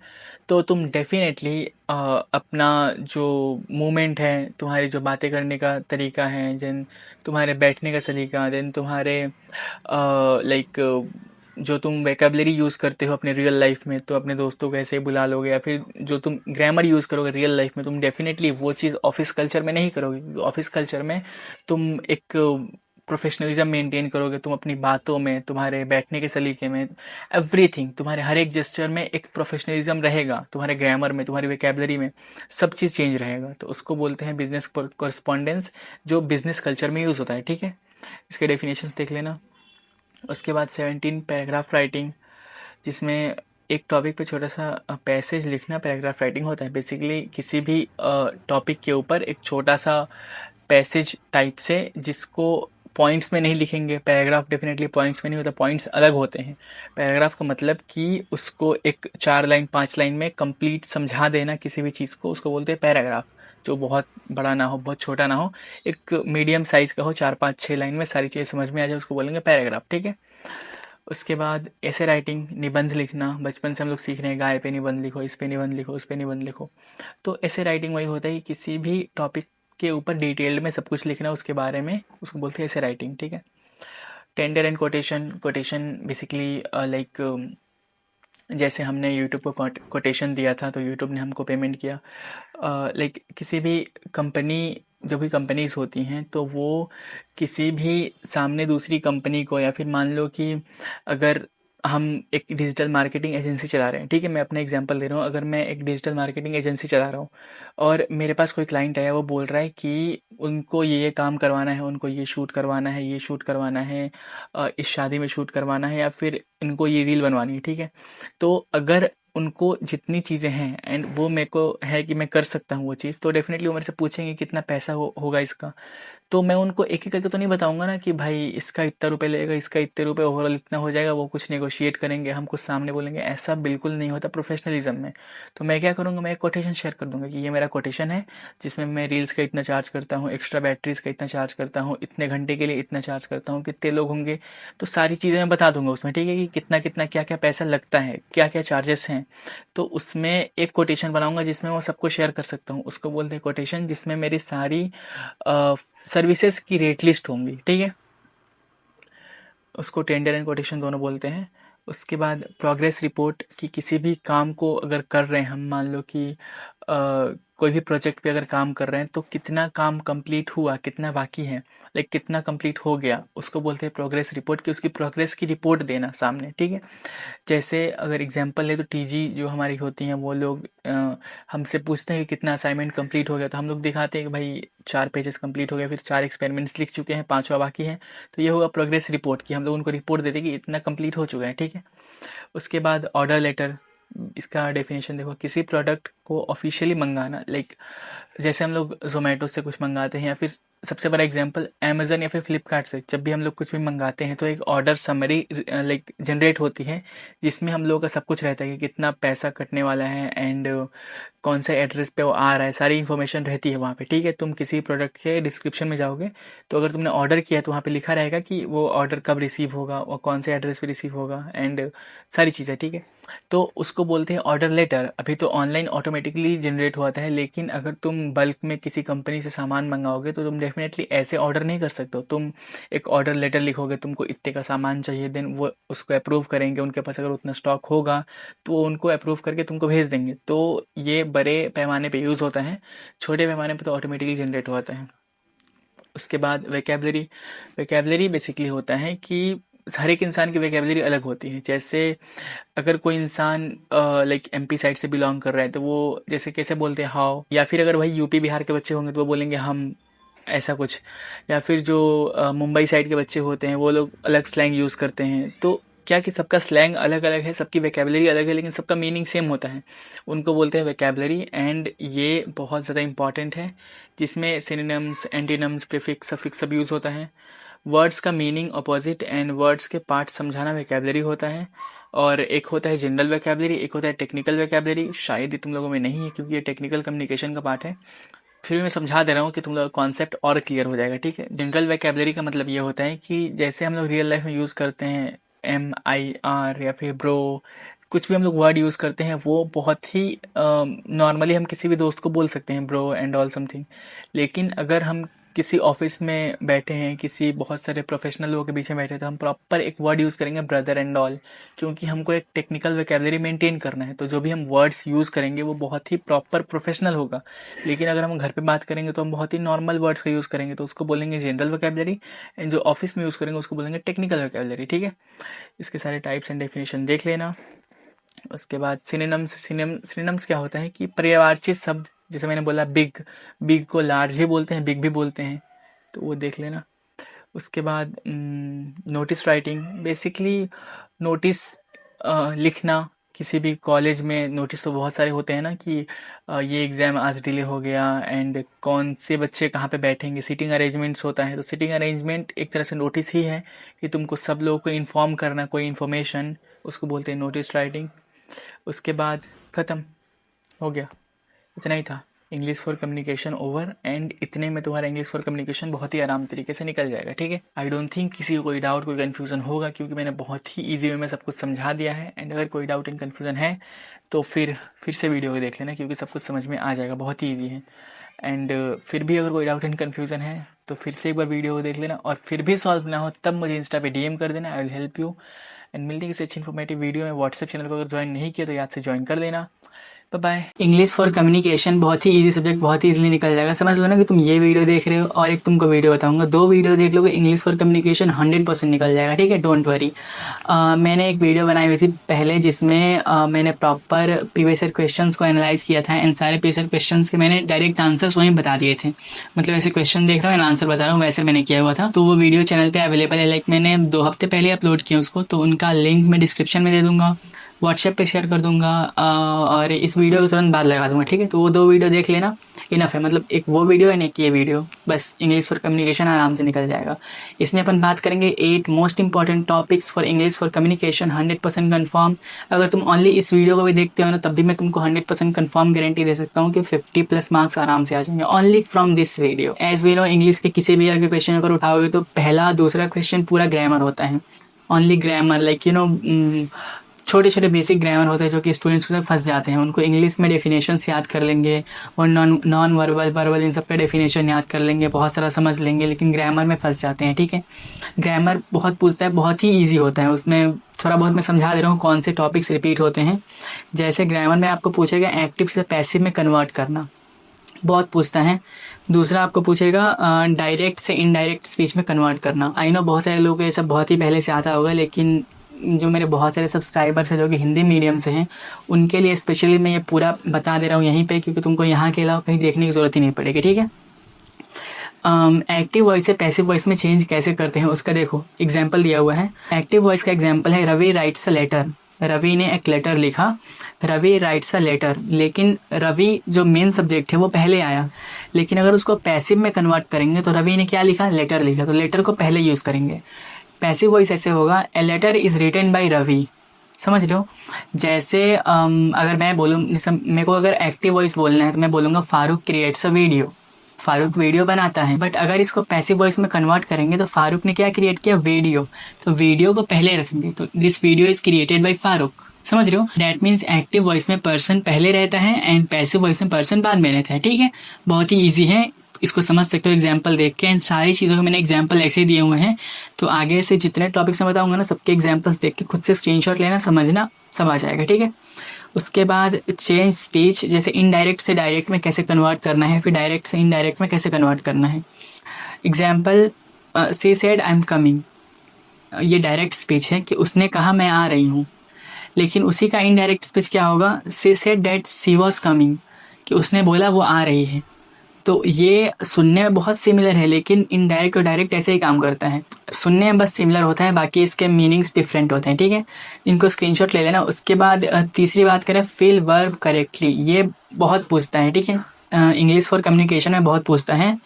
तो तुम डेफिनेटली अपना जो मूवमेंट है, तुम्हारी जो बातें करने का तरीका है, जिन तुम्हारे बैठने का तरीका, देन तुम्हारे लाइक जो तुम वैकेबलरी यूज़ करते हो अपने रियल लाइफ में, तो अपने दोस्तों को ऐसे ही बुला लोगे, या फिर जो तुम ग्रामर यूज़ करोगे रियल लाइफ में, तुम डेफिनेटली वो चीज़ ऑफिस कल्चर में नहीं करोगे। ऑफिस कल्चर में तुम एक प्रोफेशनलिज्म मेंटेन करोगे, तुम अपनी बातों में, तुम्हारे बैठने के सलीके में, एवरीथिंग, तुम्हारे हर एक जेस्चर में एक प्रोफेशनलिज्म रहेगा, तुम्हारे ग्रामर में, तुम्हारी वैकेबलरी में, सब चीज़ चेंज रहेगा। तो उसको बोलते हैं बिजनेस कॉरेस्पॉन्डेंस, जो बिजनेस कल्चर में यूज़ होता है। ठीक है, इसके डेफिनेशंस देख लेना। उसके बाद 17 पैराग्राफ राइटिंग, जिसमें एक टॉपिक पे छोटा सा पैसेज लिखना पैराग्राफ राइटिंग होता है। बेसिकली किसी भी टॉपिक के ऊपर एक छोटा सा पैसेज टाइप से, जिसको पॉइंट्स में नहीं लिखेंगे। पैराग्राफ डेफिनेटली पॉइंट्स में नहीं होता, पॉइंट्स अलग होते हैं। पैराग्राफ का मतलब कि उसको एक 4 लाइन 5 लाइन में कंप्लीट समझा देना किसी भी चीज़ को, उसको बोलते हैं पैराग्राफ। जो बहुत बड़ा ना हो, बहुत छोटा ना हो, एक मीडियम साइज का हो, 4 5 6 लाइन में सारी चीज़ें समझ में आ जाए, उसको बोलेंगे पैराग्राफ। ठीक है। उसके बाद ऐसे राइटिंग, निबंध लिखना। बचपन से हम लोग सीख रहे हैं गाय पे निबंध लिखो, इस पे निबंध लिखो, उस पे निबंध लिखो। तो ऐसे राइटिंग वही होता है कि किसी भी टॉपिक के ऊपर डिटेल्ड में सब कुछ लिखना उसके बारे में, उसको बोलते हैं ऐसे राइटिंग। ठीक है। Tender and quotation. Quotation basically like जैसे हमने यूट्यूब को कोटेशन दिया था तो यूट्यूब ने हमको पेमेंट किया। लाइक किसी भी कंपनी, जो भी कंपनीज होती हैं, तो वो किसी भी सामने दूसरी कंपनी को, या फिर मान लो कि अगर हम एक डिजिटल मार्केटिंग एजेंसी चला रहे हैं, ठीक है, मैं अपना एग्जांपल दे रहा हूँ, अगर मैं एक डिजिटल मार्केटिंग एजेंसी चला रहा हूँ और मेरे पास कोई क्लाइंट आया, वो बोल रहा है कि उनको ये काम करवाना है, उनको ये शूट करवाना है, ये शूट करवाना है, इस शादी में शूट करवाना है, या फिर इनको ये रील बनवानी है। ठीक है, तो अगर उनको जितनी चीज़ें हैं एंड वो मेरे को है कि मैं कर सकता हूँ वो चीज़, तो डेफिनेटली वो मेरे से पूछेंगे कितना पैसा होगा इसका। तो मैं उनको एक एक करके तो नहीं बताऊंगा ना कि भाई इसका इतना रुपए लगेगा, इसका इतने रुपए, ओवरऑल इतना हो जाएगा। वो कुछ नेगोशिएट करेंगे, हम कुछ सामने बोलेंगे, ऐसा बिल्कुल नहीं होता प्रोफेशनलिज्म में। तो मैं क्या करूंगा, मैं एक कोटेशन शेयर कर दूंगा कि ये मेरा कोटेशन है, जिसमें मैं रील्स का इतना चार्ज करता हूँ, एक्स्ट्रा बैटरीज का इतना चार्ज करता हूँ, इतने घंटे के लिए इतना चार्ज करता हूँ, कितने लोग होंगे, तो सारी चीज़ें मैं बता दूंगा उसमें। ठीक है, कि कितना कितना क्या क्या पैसा लगता है, क्या क्या चार्जेस हैं। तो उसमें एक कोटेशन बनाऊंगा जिसमें वो सबको शेयर कर सकता हूँ, उसको बोलते हैं कोटेशन, जिसमें मेरी सारी सर्विसेज की रेट लिस्ट होंगी। ठीक है, उसको टेंडर एंड कोटेशन दोनों बोलते हैं। उसके बाद प्रोग्रेस रिपोर्ट, कि किसी भी काम को अगर कर रहे हैं हम, मान लो कि कोई भी प्रोजेक्ट पे अगर काम कर रहे हैं तो कितना काम कंप्लीट हुआ, कितना बाकी है, लाइक कितना कंप्लीट हो गया, उसको बोलते हैं प्रोग्रेस रिपोर्ट, कि उसकी प्रोग्रेस की रिपोर्ट देना सामने, ठीक है। जैसे अगर एग्जांपल ले तो टीजी जो हमारी होती हैं वो लोग हमसे पूछते हैं कि कितना असाइनमेंट कंप्लीट हो गया, तो हम लोग दिखाते हैं कि भाई 4 पेजेस कंप्लीट हो गया, फिर 4 एक्सपेरिमेंट्स लिख चुके हैं, 5वां बाकी है। तो ये होगा प्रोग्रेस रिपोर्ट, कि हम लोग उनको रिपोर्ट देते हैं कि इतना कंप्लीट हो चुका है, ठीक है। उसके बाद ऑर्डर लेटर, इसका डेफिनेशन देखो, किसी प्रोडक्ट को ऑफिशियली मंगाना, लाइक जैसे हम लोग जोमेटो से कुछ मंगाते हैं, या फिर सबसे बड़ा एग्जांपल अमेजन या फिर फ्लिपकार्ट से जब भी हम लोग कुछ भी मंगाते हैं तो एक ऑर्डर समरी लाइक जनरेट होती है, जिसमें हम लोगों का सब कुछ रहता है कि कितना पैसा कटने वाला है एंड कौन से एड्रेस पे वो आ रहा है, सारी इन्फॉर्मेशन रहती है वहाँ पे, ठीक है। तुम किसी प्रोडक्ट के डिस्क्रिप्शन में जाओगे तो अगर तुमने ऑर्डर किया तो वहाँ पे लिखा रहेगा कि वो ऑर्डर कब रिसीव होगा और कौन से एड्रेस पे रिसीव होगा एंड सारी चीज़ें, ठीक है। तो उसको बोलते हैं ऑर्डर लेटर। अभी तो ऑनलाइन ऑटोमेटिकली जनरेट होता है, लेकिन अगर तुम बल्क में किसी कंपनी से सामान मंगाओगे तो तुम डेफिनेटली ऐसे ऑर्डर नहीं कर सकते हो। तुम एक ऑर्डर लेटर लिखोगे, तुमको इतने का सामान चाहिए, देन वो उसको अप्रूव करेंगे, उनके पास अगर उतना स्टॉक होगा तो वो उनको अप्रूव करके तुमको भेज देंगे। तो ये बड़े पैमाने पे यूज़ होता है, छोटे पैमाने पे तो ऑटोमेटिकली जनरेट होता है। उसके बाद वेकेबलरी। वेकेबलरी बेसिकली होता है कि हर एक इंसान की वेकेबलरी अलग होती है। जैसे अगर कोई इंसान लाइक एमपी साइड से बिलोंग कर रहा है तो वो जैसे कैसे बोलते हैं हाउ, या फिर अगर वही यूपी बिहार के बच्चे होंगे तो वो बोलेंगे हम, ऐसा कुछ। या फिर जो मुंबई साइड के बच्चे होते हैं वो लोग अलग स्लैंग यूज़ करते हैं। तो क्या कि सबका स्लैंग अलग अलग है, सबकी वेकेबलरी अलग है, लेकिन सबका मीनिंग सेम होता है। उनको बोलते हैं वेकेबलरी, एंड ये बहुत ज़्यादा इंपॉर्टेंट है, जिसमें सिनोनिम्स, एंटीनम्स, प्रीफिक्स, सफिक्स सब यूज़ होता है। वर्ड्स का मीनिंग, अपोजिट एंड वर्ड्स के पार्ट समझाना वेकेबलरी होता है। और एक होता है जनरल वेकेबलरी, एक होता है टेक्निकल वेकेबलरी। शायद ये तुम लोगों में नहीं है क्योंकि ये टेक्निकल कम्युनिकेशन का पार्ट है, फिर भी मैं समझा दे रहा हूँ कि तुम लोग कॉन्सेप्ट और क्लियर हो जाएगा, ठीक है। जनरल वेकेबलरी का मतलब ये होता है कि जैसे हम लोग रियल लाइफ में यूज़ करते हैं MIR या फिर ब्रो, कुछ भी हम लोग वर्ड यूज़ करते हैं वो बहुत ही नॉर्मली हम किसी भी दोस्त को बोल सकते हैं ब्रो एंड ऑल समथिंग। लेकिन अगर हम किसी ऑफिस में बैठे हैं, किसी बहुत सारे प्रोफेशनल लोगों के बीच में बैठे हैं, तो हम प्रॉपर एक वर्ड यूज़ करेंगे ब्रदर एंड ऑल, क्योंकि हमको एक टेक्निकल वेकेबलरी मेंटेन करना है। तो जो भी हम वर्ड्स यूज़ करेंगे वो बहुत ही प्रॉपर प्रोफेशनल होगा। लेकिन अगर हम घर पे बात करेंगे तो हम बहुत ही नॉर्मल वर्ड्स का यूज़ करेंगे, तो उसको बोलेंगे जनरल वेकेबलरी, एंड जो ऑफिस में यूज़ करेंगे उसको बोलेंगे टेक्निकल वेकेबलरी, ठीक है। इसके सारे टाइप्स एंड डेफिनेशन देख लेना। उसके बाद सिनोनिम्स। सिनोनिम्स क्या होता है कि पर्यायवाची शब्द, जैसे मैंने बोला बिग, बिग को लार्ज भी बोलते हैं, बिग भी बोलते हैं, तो वो देख लेना। उसके बाद नोटिस राइटिंग, बेसिकली नोटिस लिखना। किसी भी कॉलेज में नोटिस तो बहुत सारे होते हैं ना कि ये एग्ज़ाम आज डिले हो गया एंड कौन से बच्चे कहाँ पे बैठेंगे, सीटिंग अरेंजमेंट्स होता है। तो सीटिंग अरेंजमेंट एक तरह से नोटिस ही है कि तुमको सब लोगों को इन्फॉर्म करना कोई इन्फॉर्मेशन, उसको बोलते हैं नोटिस राइटिंग। उसके बाद ख़त्म हो गया, इतना ही था। English for communication over, and इतने में तुम्हारा इंग्लिश फॉर कम्युनिकेशन बहुत ही आराम तरीके से निकल जाएगा, ठीक है। आई डोंट थिंक किसी को कोई डाउट, कोई कन्फ्यूज़न होगा, क्योंकि मैंने बहुत ही ईजी वे में सब कुछ समझा दिया है। एंड अगर कोई डाउट एंड कन्फ्यूज़न है तो फिर से वीडियो को देख लेना, क्योंकि सब कुछ समझ में आ जाएगा, बहुत ही ईजी है। एंड फिर भी अगर कोई डाउट एंड कन्फ्यूज़न है तो फिर से एक बार वीडियो को देख लेना, और फिर भी सॉल्व ना हो तब मुझे इंस्टा पे DM कर देना, I will help you. And मिलते हैं किसी अच्छी इन्फॉर्मेटिव वीडियो में। व्हाट्सएप चैनल को अगर ज्वाइन नहीं किया तो याद से ज्वाइन कर लेना। बाय। इंग्लिश फॉर कम्युनिकेशन बहुत ही इजी सब्जेक्ट, बहुत ही इजीली निकल जाएगा। समझ लो ना कि तुम ये वीडियो देख रहे हो और एक तुमको वीडियो बताऊंगा, 2 वीडियो देख लोगे, इंग्लिश फॉर कम्युनिकेशन 100% निकल जाएगा, ठीक है। Don't worry. मैंने एक वीडियो बनाई हुई थी पहले जिसमें मैंने प्रॉपर प्रीवियस ईयर क्वेश्चंस को एनालाइज किया था, एंड सारे प्रीवियस ईयर क्वेश्चंस के मैंने डायरेक्ट आंसर्स वहीं बता दिए थे। मतलब ऐसे क्वेश्चन देख रहा हूँ आंसर बता रहा हूँ, वैसे मैंने किया हुआ था। तो वो वीडियो चैनल पे अवेलेबल है, लाइक मैंने 2 हफ्ते पहले अपलोड किया उसको, तो उनका लिंक मैं डिस्क्रिप्शन में दे दूँगा, व्हाट्सएप पे शेयर कर दूंगा, और इस वीडियो के तुरंत बाद लगा दूंगा, ठीक है। तो वो 2 वीडियो देख लेना, इनफ है। मतलब एक वो वीडियो एंड एक ये वीडियो, बस इंग्लिश फॉर कम्युनिकेशन आराम से निकल जाएगा। इसमें अपन बात करेंगे 8 most important topics for English for communication, 100% confirm. अगर तुम ओनली इस वीडियो को भी देखते हो ना तब भी मैं तुमको 100% कन्फर्म गारंटी दे सकता हूँ कि 50+ मार्क्स आराम से आ जाएंगे only from this video. As we know, English के किसी भी ईयर के क्वेश्चन अगर उठाओगे तो पहला दूसरा क्वेश्चन पूरा ग्रामर होता है, only grammar, like you know छोटे छोटे बेसिक ग्रामर होते हैं जो कि स्टूडेंट्स में फंस जाते हैं। उनको इंग्लिश में डेफिनेशंस याद कर लेंगे और नॉन वर्बल वर्बल इन सब का डेफिनेशन याद कर लेंगे, बहुत सारा समझ लेंगे, लेकिन ग्रामर में फंस जाते हैं। ठीक है, ग्रामर बहुत पूछता है, बहुत ही ईजी होता है। उसमें थोड़ा बहुत मैं समझा दे रहा हूँ कौन से टॉपिक्स रिपीट होते हैं। जैसे ग्रामर में आपको पूछेगा एक्टिव से पैसिव में कन्वर्ट करना, बहुत पूछता है। दूसरा आपको पूछेगा डायरेक्ट से इनडायरेक्ट स्पीच में कन्वर्ट करना। आई नो बहुत सारे लोगों को ये सब बहुत ही पहले से आता होगा, लेकिन जो मेरे बहुत सारे सब्सक्राइबर्स हैं जो कि हिंदी मीडियम से हैं, उनके लिए स्पेशली मैं ये पूरा बता दे रहा हूँ यहीं पे, क्योंकि तुमको यहाँ के अलावा कहीं देखने की ज़रूरत ही नहीं पड़ेगी। ठीक है, एक्टिव वॉइस से पैसिव वॉइस में चेंज कैसे करते हैं उसका देखो एग्जाम्पल दिया हुआ है। एक्टिव वॉइस का एग्जाम्पल है Ravi writes a letter. Ravi ने एक लेटर लिखा, रवि राइट्स अ लेटर, लेकिन रवि जो मेन सब्जेक्ट है वो पहले आया, लेकिन अगर उसको पैसिव में कन्वर्ट करेंगे तो रवि ने क्या लिखा, लेटर लिखा, तो लेटर को पहले यूज़ करेंगे। पैसिव वॉइस ऐसे होगा, a letter is written by Ravi. समझ रहे हो? जैसे अगर मैं बोलूँ, जैसे मेरे को अगर एक्टिव वॉइस बोलना है तो मैं बोलूँगा Farooq creates a video, Farooq video बनाता है। बट अगर इसको पैसिव वॉइस में कन्वर्ट करेंगे तो फारूक ने क्या क्रिएट किया, वीडियो, तो वीडियो को पहले रखेंगे, तो this video is created by Farooq. समझ रहे हो? दैट मीन्स एक्टिव वॉइस में पर्सन पहले रहता है एंड पैसिव वॉइस में पर्सन बाद में रहता है। ठीक है, बहुत ही ईजी है, इसको समझ सकते हो एग्जाम्पल देख के। एंड सारी चीज़ों के मैंने एग्जाम्पल ऐसे दिए हुए हैं, तो आगे से जितने टॉपिक्स मैं बताऊंगा ना, सबके एग्जाम्पल्स देख के खुद से स्क्रीनशॉट लेना, समझना, सब आ जाएगा। ठीक है, उसके बाद चेंज स्पीच, जैसे इनडायरेक्ट से डायरेक्ट में कैसे कन्वर्ट करना है, फिर डायरेक्ट से इनडायरेक्ट में कैसे कन्वर्ट करना है। Example, she said I am coming, ये डायरेक्ट स्पीच है कि उसने कहा मैं आ रही हूँ, लेकिन उसी का इनडायरेक्ट स्पीच क्या होगा, she said that she was coming, कि उसने बोला वो आ रही है। तो ये सुनने में बहुत सिमिलर है, लेकिन इनडायरेक्ट और डायरेक्ट ऐसे ही काम करता है। सुनने में बस सिमिलर होता है, बाकी इसके मीनिंग्स डिफरेंट होते हैं। ठीक है, इनको स्क्रीनशॉट ले लेना। उसके बाद तीसरी बात करें, फिल वर्ब करेक्टली, ये बहुत पूछता है। ठीक है, इंग्लिश फॉर कम्युनिकेशन में बहुत पूछता है।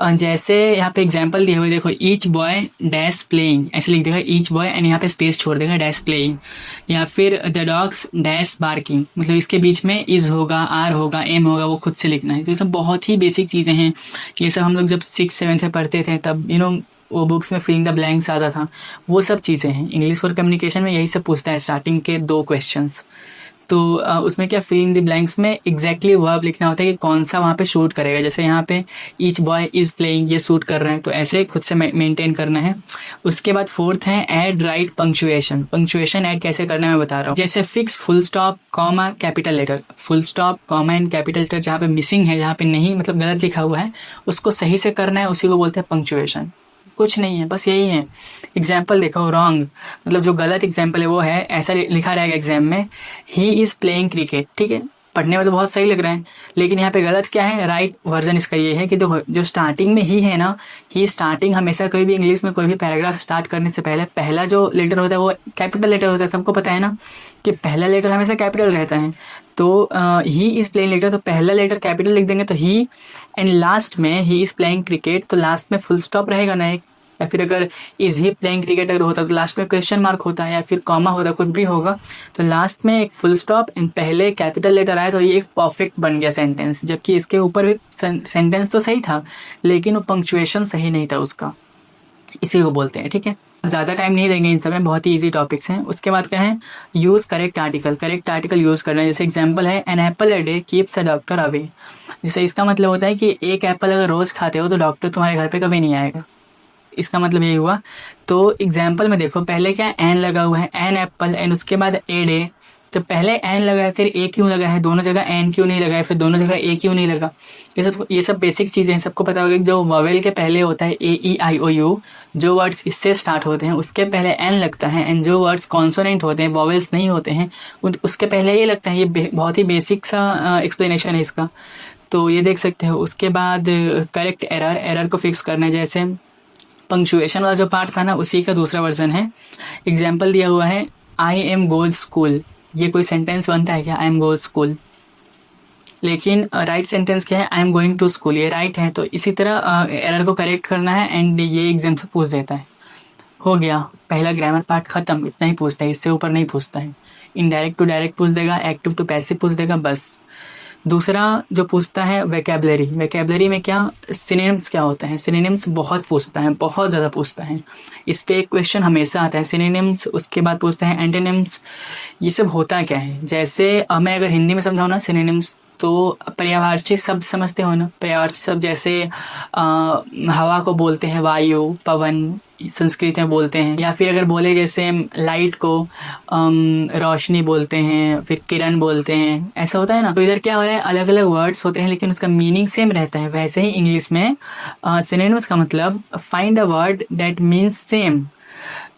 जैसे यहाँ पे एग्जाम्पल दिए हुए देखो, ईच बॉय डैश प्लेइंग, ऐसे लिख देगा ईच बॉय एंड यहाँ पे स्पेस छोड़ देगा, डैश प्लेइंग। या फिर द डॉग्स डैश बार्किंग, मतलब इसके बीच में इज होगा, आर होगा, एम होगा, वो खुद से लिखना है। तो ये सब बहुत ही बेसिक चीज़ें हैं। ये सब हम लोग जब 6-7 में पढ़ते थे तब वो बुक्स में फिलिंग द ब्लैंक्स आता था, वो सब चीज़ें हैं। इंग्लिश फॉर कम्युनिकेशन में यही सब पूछता है, स्टार्टिंग के 2 क्वेश्चंस। तो उसमें क्या, फिलिंग द ब्लैंक्स में एग्जैक्टली वर्ब लिखना होता है कि कौन सा वहाँ पे शूट करेगा। जैसे यहाँ पे ईच बॉय इज प्लेइंग, ये शूट कर रहे हैं, तो ऐसे खुद से मेंटेन करना है। उसके बाद फोर्थ है add right punctuation. Punctuation add कैसे करना है मैं बता रहा हूँ। जैसे fix full stop comma capital letter, full stop comma and capital letter जहाँ पे मिसिंग है, जहाँ पे नहीं मतलब गलत लिखा हुआ है, उसको सही से करना है, उसी को बोलते हैं पंक्चुएशन। कुछ नहीं है, बस यही है। एग्जाम्पल देखो, रॉन्ग मतलब जो गलत एग्जाम्पल है वो है, ऐसा लिखा रहेगा एग्जाम में, ही इज़ प्लेइंग क्रिकेट। ठीक है, पढ़ने में तो बहुत सही लग रहा है, लेकिन यहाँ पे गलत क्या है, राइट वर्जन इसका ये है कि देखो जो स्टार्टिंग में ही है ना, ही स्टार्टिंग हमेशा कोई भी इंग्लिश में कोई भी पैराग्राफ स्टार्ट करने से पहले पहला जो लेटर होता है वो कैपिटल लेटर होता है। सबको पता है ना कि पहला लेटर हमेशा कैपिटल रहता है। तो ही इज़ प्लेइंग लेटर, तो पहला लेटर कैपिटल लिख देंगे तो ही, एंड लास्ट में ही इज़ प्लेइंग क्रिकेट, तो लास्ट में फुल स्टॉप रहेगा ना एक, या फिर अगर इज ही प्लेइंग क्रिकेट अगर होता तो लास्ट में क्वेश्चन मार्क होता है या फिर कॉमा होता, कुछ भी होगा। तो लास्ट में एक फुल स्टॉप एंड पहले कैपिटल लेटर आया, तो ये एक परफेक्ट बन गया सेंटेंस। जबकि इसके ऊपर भी सेंटेंस तो सही था, लेकिन वो पंक्चुएशन सही नहीं था उसका, इसी को बोलते हैं। ठीक है, ज़्यादा टाइम नहीं देंगे इन सब में, बहुत ही ईजी टॉपिक्स हैं। उसके बाद क्या है, use correct article. Correct article use करना है। जैसे एग्जाम्पल है, an apple a day keeps a doctor away. जैसे इसका मतलब होता है कि एक एप्पल अगर रोज़ खाते हो तो डॉक्टर तुम्हारे घर पे कभी नहीं आएगा, इसका मतलब यही हुआ। तो एग्जाम्पल में देखो, पहले क्या एन लगा हुआ है, एन एप्पल, एंड उसके बाद ए डे, तो पहले एन लगा है फिर ए क्यों लगा है, दोनों जगह एन क्यों नहीं लगा है, फिर दोनों जगह ए क्यों नहीं लगा। ये सब बेसिक चीज़ें हैं, सबको पता होगा कि जो वॉवेल के पहले होता है ए ई आई ओ यू, जो वर्ड्स इससे स्टार्ट होते हैं उसके पहले एन लगता है, एंड जो वर्ड्स कॉन्सोनेंट होते हैं, वॉवेल्स नहीं होते हैं, उसके पहले ये लगता है। ये बहुत ही बेसिक सा एक्सप्लेनेशन है इसका, तो ये देख सकते हो। उसके बाद करेक्ट एरर, एरर को फिक्स करना है। जैसे पंक्चुएशन वाला जो पार्ट था ना, उसी का दूसरा वर्जन है। एग्जाम्पल दिया हुआ है, आई एम गोज स्कूल, ये कोई सेंटेंस बनता है क्या, आई एम गोज स्कूल, लेकिन राइट सेंटेंस क्या है, I am going to school, ये राइट है। तो इसी तरह एरर को करेक्ट करना है, एंड ये एग्जाम से पूछ देता है। हो गया, पहला ग्रामर पार्ट खत्म, इतना ही पूछता है, इससे ऊपर नहीं पूछता है। इनडायरेक्ट टू डायरेक्ट पूछ देगा, एक्टिव टू पैसिव पूछ देगा, बस। दूसरा जो पूछता है वोकैबुलरी, वोकैबुलरी में क्या सिनोनिम्स क्या होते हैं, सिनोनिम्स बहुत पूछता है, बहुत ज़्यादा पूछता है। इस पे एक क्वेश्चन हमेशा आता है सिनोनिम्स, उसके बाद पूछता है एंटोनिम्स। ये सब होता क्या है, जैसे मैं अगर हिंदी में समझाऊँ ना सिनोनिम्स, तो पर्यायवाची शब्द समझते हो ना, पर्यायवाची शब्द जैसे हवा को बोलते हैं वायु, पवन संस्कृत में बोलते हैं, या फिर अगर बोले जैसे लाइट को रोशनी बोलते हैं, फिर किरण बोलते हैं, ऐसा होता है ना। तो इधर क्या हो रहा है, अलग अलग वर्ड्स होते हैं लेकिन उसका मीनिंग सेम रहता है। वैसे ही इंग्लिश में सिनोनिम्स का मतलब find a word that means same.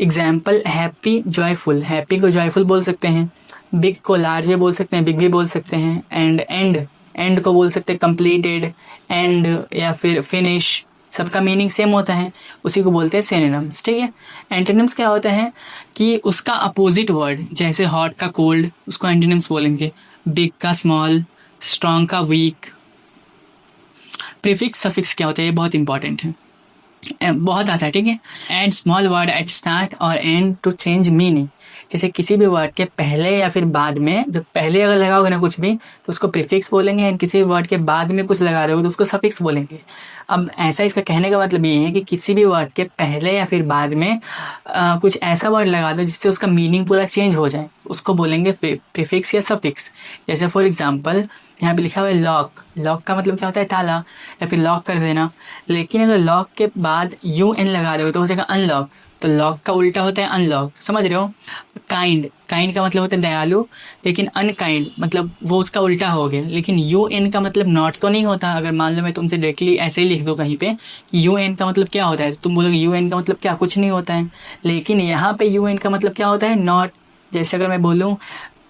Example happy, joyful, happy को जॉयफुल बोल सकते हैं, बिग को लार्ज भी बोल सकते हैं, बिग भी बोल सकते हैं, एंड एंड को बोल सकते हैं कंप्लीटेड, एंड या फिर फिनिश, सबका मीनिंग सेम होता है, उसी को बोलते हैं सिनोनिम्स। ठीक है। एंटोनिम्स क्या होता है कि उसका अपोजिट वर्ड, जैसे हॉट का कोल्ड, उसको एंटोनिम्स बोलेंगे, बिग का स्मॉल, स्ट्रॉन्ग का वीक। प्रीफिक्स सफिक्स क्या होता है, ये बहुत इंपॉर्टेंट है, बहुत आता है। ठीक है। Add small word at start और एंड टू चेंज मीनिंग। जैसे किसी भी वर्ड के पहले या फिर बाद में, जब पहले अगर लगाओगे ना कुछ भी तो उसको प्रीफिक्स बोलेंगे, एंड किसी भी वर्ड के बाद में कुछ लगा दोगे तो उसको सफिक्स बोलेंगे। अब ऐसा इसका कहने का मतलब ये है कि किसी भी वर्ड के पहले या फिर बाद में कुछ ऐसा वर्ड लगा दो जिससे उसका मीनिंग पूरा चेंज हो जाए, उसको बोलेंगे प्रीफिक्स या सफिक्स। जैसे फॉर एग्जाम्पल यहाँ पे लिखा हुआ है लॉक, लॉक का मतलब क्या होता है ताला, या फिर लॉक कर देना। लेकिन अगर लॉक के बाद यू एन लगा दोगे तो हो जाएगा अनलॉक, तो लॉक का उल्टा होता है अनलॉक, समझ रहे हो। काइंड, काइंड का मतलब होता है दयालु, लेकिन अनकाइंड मतलब वो उसका उल्टा हो गया। लेकिन यू एन का मतलब नॉट तो नहीं होता। अगर मान लो मैं तुमसे डायरेक्टली ऐसे ही लिख दूँ कहीं पे कि यू एन का मतलब क्या होता है, तो तुम बोलोगे यू एन का मतलब क्या, कुछ नहीं होता है। लेकिन यहाँ पे यू एन का मतलब क्या होता है, नॉट। जैसे अगर मैं बोलूँ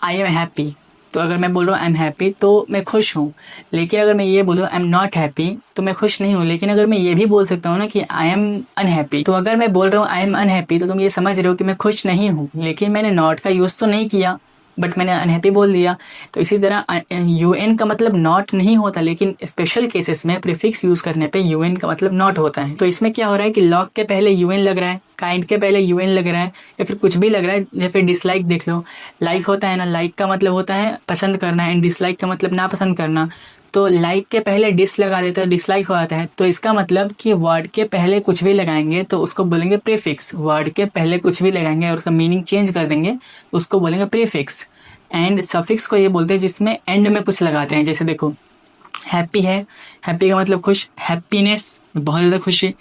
आई एम हैप्पी, तो अगर मैं बोल रहा हूँ आई एम हैप्पी तो मैं खुश हूँ। लेकिन अगर मैं ये बोलूँ आई एम नॉट हैप्पी तो मैं खुश नहीं हूँ। लेकिन अगर मैं ये भी बोल सकता हूँ ना कि आई एम अनहैप्पी, तो अगर मैं बोल रहा हूँ आई एम अनहैप्पी तो तुम ये समझ रहे हो कि मैं खुश नहीं हूँ, लेकिन मैंने नॉट का यूज़ तो नहीं किया, बट मैंने अनहैप्पी बोल दिया। तो इसी तरह यू एन का मतलब नॉट नहीं होता, लेकिन स्पेशल केसेस में प्रीफिक्स यूज़ करने पे यू एन का मतलब नॉट होता है। तो इसमें क्या हो रहा है कि लॉक के पहले यू एन लग रहा है, काइंड के पहले यू एन लग रहा है, या फिर कुछ भी लग रहा है। या फिर डिसलाइक देख लो, लाइक होता है ना, लाइक का मतलब होता है पसंद करना, एंड डिसलाइक का मतलब नापसंद करना। तो लाइक के पहले डिस लगा देते हैं, डिसलाइक हो जाता है। तो इसका मतलब कि वर्ड के पहले कुछ भी लगाएंगे तो उसको बोलेंगे प्रीफिक्स, वर्ड के पहले कुछ भी लगाएंगे और उसका मीनिंग चेंज कर देंगे उसको बोलेंगे प्रीफिक्स। एंड सफिक्स को ये बोलते हैं जिसमें एंड में कुछ लगाते हैं। जैसे देखो हैप्पी है, हैप्पी का मतलब खुश, हैप्पीनेस बहुत ज़्यादा खुशी।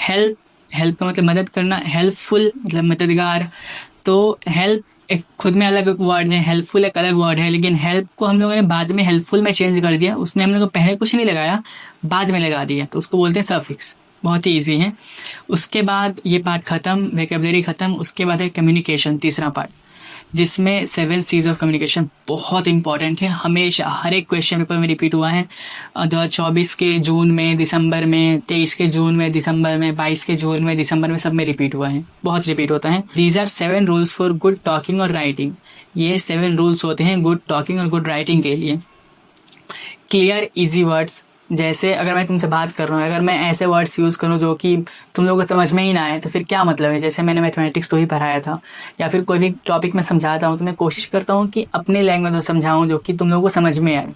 हेल्प, हेल्प का मतलब मदद करना, हेल्पफुल मतलब मददगार। तो हेल्प एक खुद में अलग वर्ड है, हेल्पफुल एक अलग वर्ड है, लेकिन हेल्प को हम लोगों ने बाद में हेल्पफुल में चेंज कर दिया, उसमें हम लोगों को पहले कुछ नहीं लगाया, बाद में लगा दिया, तो उसको बोलते हैं सफिक्स। बहुत ही ईजी है। उसके बाद ये पार्ट ख़त्म, वोकैबुलरी ख़त्म। उसके बाद है कम्युनिकेशन, तीसरा पार्ट, जिसमें 7 C's ऑफ कम्युनिकेशन बहुत इंपॉर्टेंट है, हमेशा हर एक क्वेश्चन पेपर में रिपीट हुआ है। 2024 के जून में, दिसंबर में, 23 के जून में, दिसंबर में, 22 के जून में, दिसंबर में, सब में रिपीट हुआ है, बहुत रिपीट होता है। These are 7 rules for good talking और राइटिंग। ये 7 रूल्स होते हैं गुड टॉकिंग और गुड राइटिंग के लिए। क्लियर इजी वर्ड्स, जैसे अगर मैं तुमसे बात कर रहा हूँ, अगर मैं ऐसे वर्ड्स यूज़ करूँ जो कि तुम लोगों को समझ में ही ना आए तो फिर क्या मतलब है। जैसे मैंने मैथमेटिक्स तो ही पढ़ाया था, या फिर कोई भी टॉपिक मैं समझाता हूँ तो मैं कोशिश करता हूँ कि अपने लैंग्वेज में समझाऊँ जो कि तुम लोगों को समझ में आए।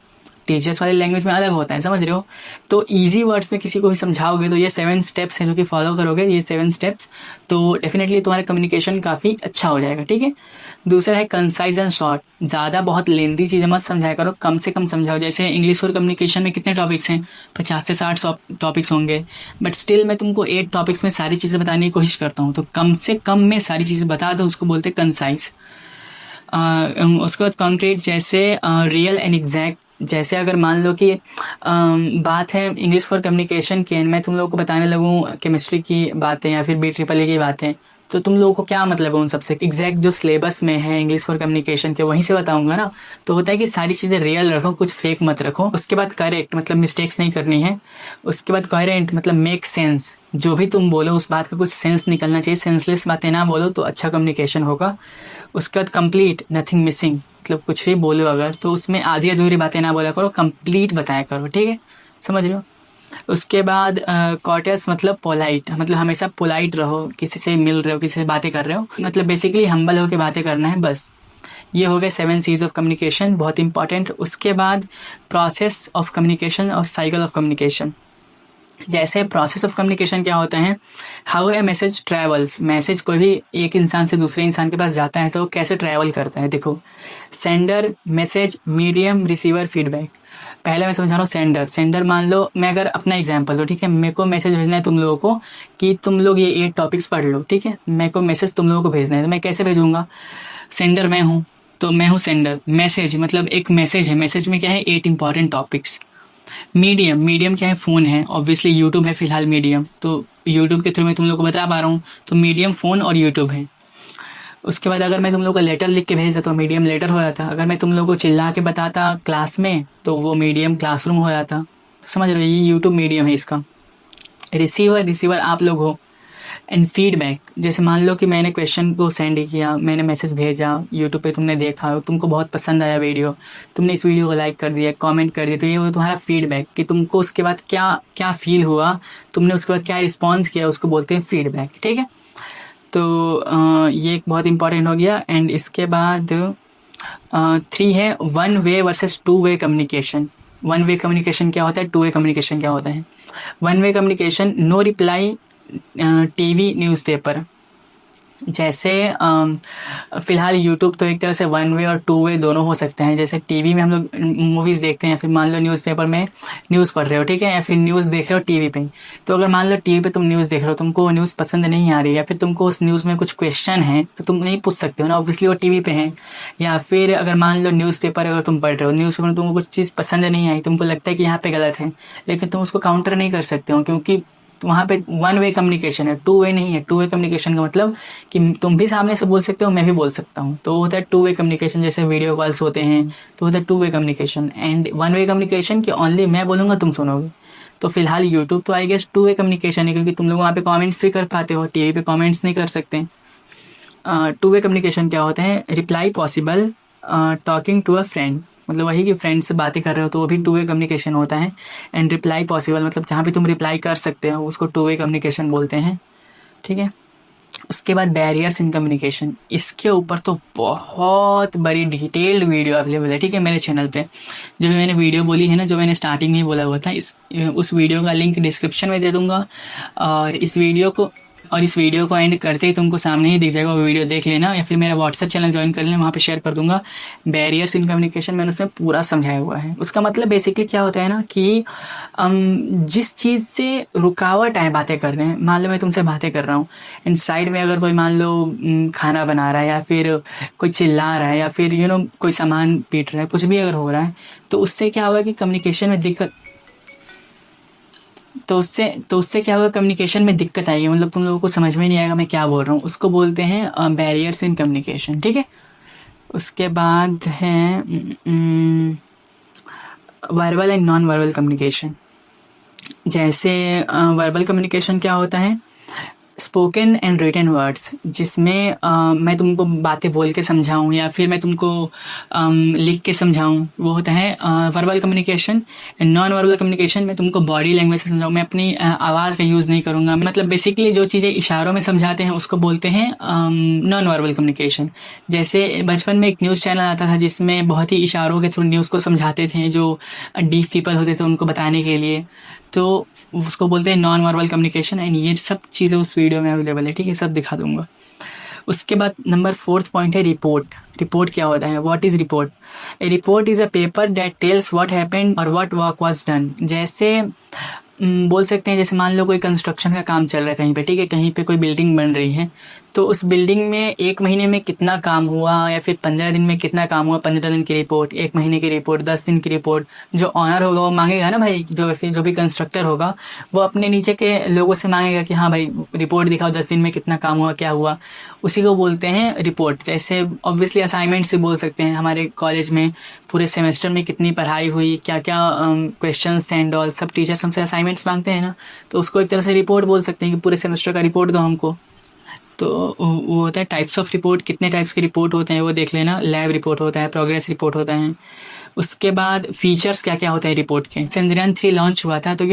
टीचर्स वाली लैंग्वेज में अलग होता है, समझ रहे हो। तो इजी वर्ड्स में किसी को भी समझाओगे तो ये 7 स्टेप्स हैं जो कि फॉलो करोगे, ये 7 स्टेप्स, तो डेफिनेटली तुम्हारा कम्युनिकेशन काफ़ी अच्छा हो जाएगा। ठीक है। दूसरा है कंसाइज एंड शॉर्ट, ज़्यादा बहुत लेंदी चीज़ें मत समझाया करो, कम से कम समझाओ। जैसे इंग्लिश और कम्युनिकेशन में कितने टॉपिक्स हैं, 50 से 60 टॉपिक्स होंगे, बट स्टिल मैं तुमको 8 टॉपिक्स में सारी चीज़ें बताने की कोशिश करता हूँ, तो कम से कम में सारी चीज़ें बता दो, उसको बोलते हैं कंसाइज। उसके बाद कॉन्क्रीट, जैसे रियल एंड एग्जैक्ट। जैसे अगर मान लो कि बात है इंग्लिश फॉर कम्युनिकेशन की, मैं तुम लोगों को बताने लगूँ केमिस्ट्री की बातें या फिर BEE की बातें, तो तुम लोगों को क्या मतलब है उन सबसे। एग्जैक्ट जो सिलेबस में है इंग्लिश फॉर कम्युनिकेशन के वहीं से बताऊंगा ना। तो होता है कि सारी चीज़ें रियल रखो, कुछ फेक मत रखो। उसके बाद करेक्ट मतलब मिस्टेक्स नहीं करनी है। उसके बाद कोहेरेंट मतलब मेक सेंस, जो भी तुम बोलो उस बात का कुछ सेंस निकलना चाहिए, सेंसलेस बातें ना बोलो तो अच्छा कम्युनिकेशन होगा। उसके बाद कंप्लीट, नथिंग मिसिंग, मतलब कुछ भी बोलो अगर तो उसमें आधी अधूरी बातें ना बोला करो, कंप्लीट बताया करो। ठीक है, समझ रहे हो। उसके बाद कॉर्टेस मतलब पोलाइट, मतलब हमेशा पोलाइट रहो, किसी से मिल रहे हो, किसी से बातें कर रहे हो, मतलब बेसिकली हम्बल होकर बातें करना है बस। ये हो गए 7 C's ऑफ कम्युनिकेशन, बहुत इंपॉर्टेंट। उसके बाद प्रोसेस ऑफ कम्युनिकेशन और साइकिल ऑफ कम्युनिकेशन। जैसे प्रोसेस ऑफ कम्युनिकेशन क्या होता है, how a message travels, message कोई भी एक इंसान से दूसरे इंसान के पास जाता है तो वो कैसे ट्रैवल करता है। देखो, sender, message, medium, receiver, feedback. पहले मैं समझा रहा हूँ सेंडर। सेंडर मान लो मैं अगर अपना एग्जांपल दूँ, ठीक है, मेरे को मैसेज भेजना है तुम लोगों को कि तुम लोग ये 8 टॉपिक्स पढ़ लो, ठीक है, मेरे को मैसेज तुम लोगों को भेजना है, तो मैं कैसे भेजूंगा, सेंडर मैं हूँ तो मैं हूँ सेंडर। मैसेज मतलब एक मैसेज है, मैसेज में क्या है, 8 इंपॉर्टेंट टॉपिक्स। मीडियम, मीडियम क्या है, फ़ोन है, ऑब्वियसली यूट्यूब है फिलहाल मीडियम, तो यूट्यूब के थ्रू मैं तुम लोग को बता पा रहा हूँ, तो मीडियम फ़ोन और यूट्यूब है। उसके बाद अगर मैं तुम लोग को लेटर लिख के भेजता तो मीडियम लेटर हो जाता। अगर मैं तुम लोग को चिल्ला के बताता क्लास में तो वो मीडियम क्लासरूम हो जाता। समझ रहे हो, ये यूट्यूब मीडियम है इसका। रिसीवर, रिसीवर आप लोग हो। एंड फीडबैक, जैसे मान लो कि मैंने क्वेश्चन को सेंड किया, मैंने मैसेज भेजा, यूट्यूब पे तुमने देखा, तुमको बहुत पसंद आया वीडियो, तुमने इस वीडियो को लाइक कर दिया, कमेंट कर दिया, तो ये हो तुम्हारा फीडबैक कि तुमको उसके बाद क्या क्या फील हुआ, तुमने उसके बाद क्या रिस्पॉन्स किया, उसको बोलते हैं फीडबैक, ठीक है। तो ये एक बहुत इंपॉर्टेंट हो गया। एंड इसके बाद 3 है one way versus two way communication. One way communication क्या होता है, टू वे कम्युनिकेशन क्या होता है। One way communication, no reply, TV, newspaper. जैसे फ़िलहाल यूट्यूब तो एक तरह से वन वे और टू वे दोनों हो सकते हैं। जैसे टीवी में हम लोग मूवीज़ देखते हैं, फिर मान लो न्यूज़पेपर में न्यूज़ पढ़ रहे हो, ठीक है, या फिर न्यूज़ देख रहे हो टीवी पे। तो अगर मान लो टीवी पे तुम न्यूज़ देख रहे हो, तुमको वो न्यूज़ पसंद नहीं आ रही है, या फिर तुमको उस न्यूज़ में कुछ क्वेश्चन है तो तुम नहीं पूछ सकते हो ना, ऑब्वियसली वो टीवी पे है। या फिर अगर मान लो न्यूज़पेपर अगर तुम पढ़ रहे हो, न्यूज़पेपर में तुमको कुछ चीज़ पसंद नहीं आई, तुमको लगता है कि यहाँ पे गलत है, लेकिन तुम उसको काउंटर नहीं कर सकते हो क्योंकि वहाँ पे वन वे कम्युनिकेशन है, टू वे नहीं है। टू वे कम्युनिकेशन का मतलब कि तुम भी सामने से बोल सकते हो, मैं भी बोल सकता हूँ, तो होता है टू वे कम्युनिकेशन। जैसे वीडियो कॉल्स होते हैं तो होता है two way communication. And one way communication कि ओनली मैं बोलूँगा तुम सुनोगे। तो फिलहाल यूट्यूब तो I guess two way communication है क्योंकि तुम लोग वहाँ पे कमेंट्स भी कर पाते हो, टीवी पे कमेंट्स नहीं कर सकते। टू वे कम्युनिकेशन क्या होता है, reply possible, talking to a friend, मतलब वही कि फ्रेंड से बातें कर रहे हो तो वो भी टू वे कम्युनिकेशन होता है। एंड रिप्लाई पॉसिबल मतलब जहाँ भी तुम रिप्लाई कर सकते हो उसको टू वे कम्युनिकेशन बोलते हैं, ठीक है। उसके बाद बैरियर्स इन कम्युनिकेशन, इसके ऊपर तो बहुत बड़ी डिटेल्ड वीडियो अवेलेबल है, ठीक है, मेरे चैनल पे। जो भी मैंने वीडियो बोली है ना, जो मैंने स्टार्टिंग में बोला हुआ था, उस वीडियो का लिंक डिस्क्रिप्शन में दे दूंगा। और इस वीडियो को एंड करते ही तुमको सामने ही दिख जाएगा, वो वीडियो देख लेना, या फिर मेरा व्हाट्सएप चैनल ज्वाइन कर लेना, वहाँ पे शेयर कर दूंगा। बैरियर्स इन कम्युनिकेशन मैंने उसमें पूरा समझाया हुआ है। उसका मतलब बेसिकली क्या होता है ना कि जिस चीज़ से रुकावट आए बातें कर रहे हैं, मान लो मैं तुमसे बातें कर रहा हूँ एंड साइड में अगर कोई मान लो खाना बना रहा है, या फिर कोई चिल्ला रहा है, या फिर कोई सामान पीट रहा है, कुछ भी अगर हो रहा है, तो उससे क्या होगा कि कम्युनिकेशन में दिक्कत, तो उससे क्या होगा, कम्युनिकेशन में दिक्कत आएगी, मतलब तुम लोगों को समझ में नहीं आएगा मैं क्या बोल रहा हूँ। उसको बोलते हैं बैरियर्स इन कम्युनिकेशन, ठीक है। उसके बाद है verbal and non verbal communication. जैसे वर्बल कम्युनिकेशन क्या होता है, स्पोकन एंड रिटन वर्ड्स, जिसमें मैं तुमको बातें बोल के समझाऊँ या फिर मैं तुमको लिख के समझाऊँ, वो होता है verbal communication. Non verbal communication में तुमको बॉडी लैंग्वेज से समझाऊँ, मैं अपनी आवाज़ का यूज़ नहीं करूँगा, मतलब बेसिकली जो चीज़ें इशारों में समझाते हैं उसको बोलते हैं नॉन वर्बल कम्युनिकेशन। जैसे बचपन में एक न्यूज़ चैनल आता था जिसमें बहुत ही इशारों के थ्रू न्यूज़ को समझाते थे, जो डीफ पीपल होते थे उनको बताने के लिए, तो उसको बोलते हैं नॉन वर्बल कम्युनिकेशन। एंड ये सब चीज़ें उस वीडियो में अवेलेबल है, ठीक है, सब दिखा दूंगा। उसके बाद नंबर 4th पॉइंट है रिपोर्ट। रिपोर्ट क्या होता है, what is report. A report is a paper that tells what happened और व्हाट वर्क वाज डन। जैसे बोल सकते हैं, जैसे मान लो कोई कंस्ट्रक्शन का काम चल रहा है कहीं पे, ठीक है, कहीं पे कोई बिल्डिंग बन रही है, तो उस बिल्डिंग में 1 महीने में कितना काम हुआ या फिर 15 दिन में कितना काम हुआ, 15 दिन की रिपोर्ट, 1 महीने की रिपोर्ट, 10 दिन की रिपोर्ट, जो ऑनर होगा वो मांगेगा ना भाई, जो भी कंस्ट्रक्टर होगा वो अपने नीचे के लोगों से मांगेगा कि हाँ भाई रिपोर्ट दिखाओ, 10 दिन में कितना काम हुआ, क्या हुआ, उसी को बोलते हैं रिपोर्ट। जैसे ऑब्वियसली असाइनमेंट से बोल सकते हैं, हमारे कॉलेज में पूरे सेमेस्टर में कितनी पढ़ाई हुई, क्या क्या क्वेश्चंस एंड ऑल, सब टीचर्स हमसे असाइनमेंट्स मांगते हैं ना, तो उसको एक तरह से रिपोर्ट बोल सकते हैं कि पूरे सेमेस्टर का रिपोर्ट दो हमको। तो वो होता है टाइप्स ऑफ रिपोर्ट, कितने टाइप्स के रिपोर्ट होते हैं वो देख लेना। लैब रिपोर्ट होता है, प्रोग्रेस रिपोर्ट होता है। उसके बाद फीचर्स क्या क्या होते हैं रिपोर्ट के। चंद्रयान 3 लॉन्च हुआ था, तो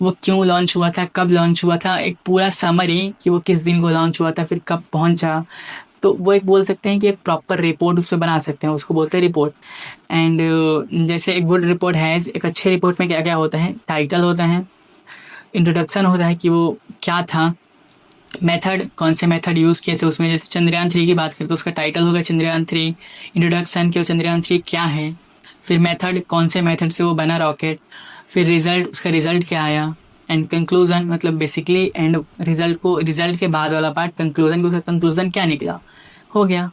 वो क्यों लॉन्च हुआ था, कब लॉन्च हुआ था, एक पूरा समरी कि वो किस दिन को लॉन्च हुआ था, फिर कब पहुंचा, तो वो एक बोल सकते हैं कि एक प्रॉपर रिपोर्ट उस पर बना सकते हैं, उसको बोलते हैं रिपोर्ट। एंड जैसे एक गुड रिपोर्ट है, एक अच्छे रिपोर्ट में क्या क्या होता है, टाइटल होता है, इंट्रोडक्शन होता है कि वो क्या था, मेथड कौन से मेथड यूज़ किए थे उसमें, जैसे चंद्रयान-3 की बात करें तो उसका टाइटल होगा चंद्रयान-3, इंट्रोडक्शन कि वो चंद्रयान-3 क्या है, फिर मेथड कौन से मेथड से वो बना रॉकेट, फिर रिजल्ट उसका रिजल्ट क्या आया, एंड कंक्लूजन मतलब बेसिकली एंड रिजल्ट के बाद वाला पार्ट कंक्लूजन कि उसका कंक्लूजन क्या निकला, हो गया।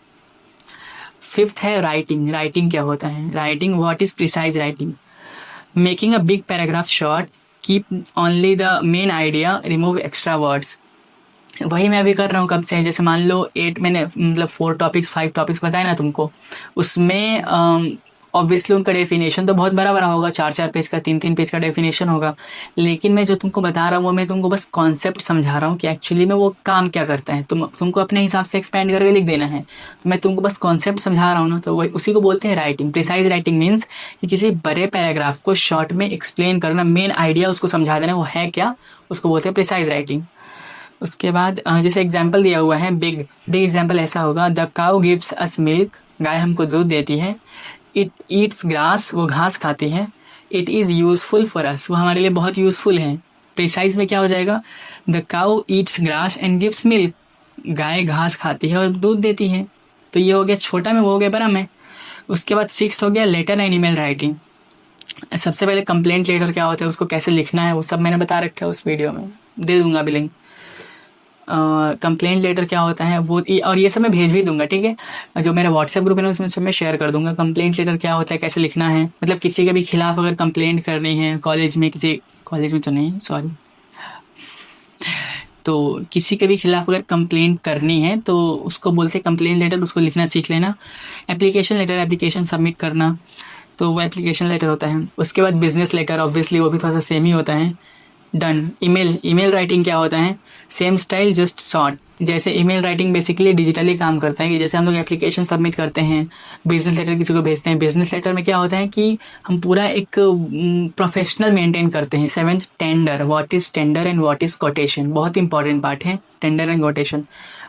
फिफ्थ है राइटिंग। राइटिंग क्या होता है, writing what is precise writing, making a big paragraph short, keep only the main idea, remove extra words. वही मैं अभी कर रहा हूँ कब से, जैसे मान लो 8 मैंने मतलब 4 टॉपिक्स 5 टॉपिक्स बताए ना तुमको, उसमें ऑब्वियसली उनका डेफिनेशन तो बहुत बड़ा बड़ा होगा, 4 पेज का 3 पेज का डेफिनेशन होगा, लेकिन मैं जो तुमको बता रहा हूँ वो मैं तुमको बस कॉन्सेप्ट समझा रहा हूँ कि एक्चुअली में वो काम क्या करता है, तुमको अपने हिसाब से एक्सपेंड करके लिख देना है। तो मैं तुमको बस कॉन्सेप्ट समझा रहा हूँ ना, तो वही उसी को बोलते हैं राइटिंग। प्रिसाइज राइटिंग मीन्स कि किसी बड़े पैराग्राफ को शॉर्ट में एक्सप्लेन करना, मेन आइडिया उसको समझा देना, वो है क्या, उसको बोलते हैं प्रिसाइज राइटिंग। उसके बाद जैसे एग्जाम्पल दिया हुआ है, बिग एग्जाम्पल ऐसा होगा, the cow gives us milk, गाय हमको दूध देती है, इट ईट्स ग्रास, वो घास खाती है, it is useful for us, वो हमारे लिए बहुत यूजफुल है। प्रिसाइज में क्या हो जाएगा, the cow eats grass and gives milk, गाय घास खाती है और दूध देती है। तो ये हो गया छोटा में, वो हो गया बड़ा में। उसके बाद 6th हो गया लेटर एंड ईमेल राइटिंग। सबसे पहले कंप्लेंट लेटर क्या होता है, उसको कैसे लिखना है, वो सब मैंने बता रखा है उस वीडियो में, दे दूंगा अभी लिंक। कंप्लेंट लेटर क्या होता है वो, और ये सब मैं भेज भी दूंगा, ठीक है, जो मेरा व्हाट्सएप ग्रुप है ना उसमें सब मैं शेयर कर दूंगा। कंप्लेंट लेटर क्या होता है, कैसे लिखना है, मतलब किसी के भी खिलाफ अगर कंप्लेंट करनी है कॉलेज में, किसी कॉलेज में तो नहीं सॉरी, तो किसी के भी खिलाफ अगर कंप्लेंट करनी है तो उसको बोलते हैं कंप्लेंट लेटर, उसको लिखना सीख लेना। एप्लीकेशन लेटर, एप्लीकेशन सबमिट करना, तो वो एप्लीकेशन लेटर होता है। उसके बाद बिजनेस लेटर, ऑब्वियसली वो भी थोड़ा सा सेम ही होता है। डन। ईमेल राइटिंग क्या होता है, सेम स्टाइल जस्ट शॉर्ट। जैसे ईमेल राइटिंग बेसिकली डिजिटली काम करता है कि जैसे हम लोग एप्लीकेशन सबमिट करते हैं, बिजनेस लेटर किसी को भेजते हैं, बिजनेस लेटर में क्या होता है कि हम पूरा एक प्रोफेशनल मेंटेन करते हैं। 7th tender, what is tender and what is quotation, बहुत इंपॉर्टेंट पार्ट है tender and quotation.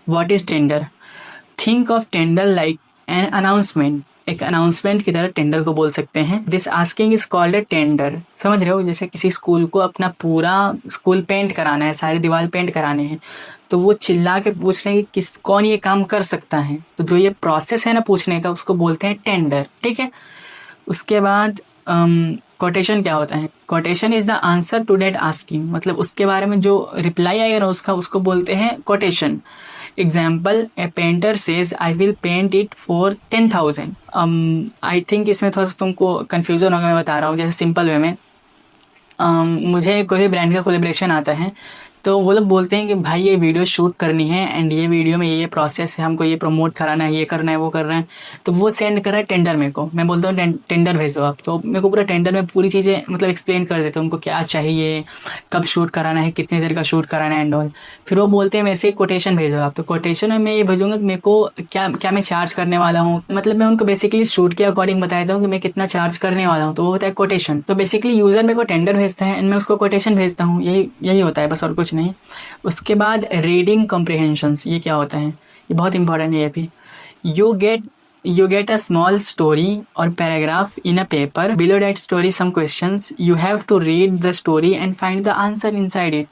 What is tender, think of tender like an announcement, एक अनाउंसमेंट की तरह टेंडर को बोल सकते हैं। This asking is called a tender, समझ रहे हो, जैसे किसी स्कूल को अपना पूरा स्कूल पेंट कराना है, सारी दीवार पेंट कराने हैं, तो वो चिल्ला के पूछ रहे हैं कि कौन ये काम कर सकता है, तो जो ये प्रोसेस है ना पूछने का, उसको बोलते हैं टेंडर, ठीक है। उसके बाद कोटेशन क्या होता है, quotation is the answer to that asking, मतलब उसके बारे में जो रिप्लाई आएगा ना उसका, उसको बोलते हैं quotation. Example, a painter says I will paint it for 10,000। I think इसमें थोड़ा सा तुमको कन्फ्यूजन होगा, मैं बता रहा हूँ जैसे सिंपल वे में। मुझे कोई भी ब्रांड का कोलेब्रेशन आता है तो वो लोग बोलते हैं कि भाई ये वीडियो शूट करनी है एंड ये वीडियो में ये प्रोसेस है, हमको ये प्रमोट कराना है, ये करना है, वो करना है, तो वो सेंड कर रहा है टेंडर मेरे को, मैं बोलता हूँ टेंडर भेज दो आप, तो मेरे को पूरा टेंडर में पूरी चीज़ें मतलब एक्सप्लेन कर देते हैं, उनको क्या चाहिए, कब शूट कराना है, कितने देर का शूट कराना है एंड ऑल। फिर वो बोलते हैं मेरे से कोटेशन भेज दो आप, तो कोटेशन में मैं ये भेजूंगा कि मेरे को क्या क्या मैं चार्ज करने वाला हूँ, मतलब मैं उनको बेसिकली शूट के अकॉर्डिंग बता देता हूँ कि मैं कितना चार्ज करने वाला हूँ, तो वो होता है कोटेशन। तो बेसिकली यूजर मेरे को टेंडर भेजता है एंड मैं उसको कोटेशन भेजता हूँ, यही होता है बस, और कुछ नहीं। उसके बाद रीडिंग कॉम्प्रिहेंशंस, ये क्या होता है, ये बहुत इंपॉर्टेंट है ये भी। You get a small story और paragraph in a paper, below that story some questions, you have to read the story and find the answer inside it.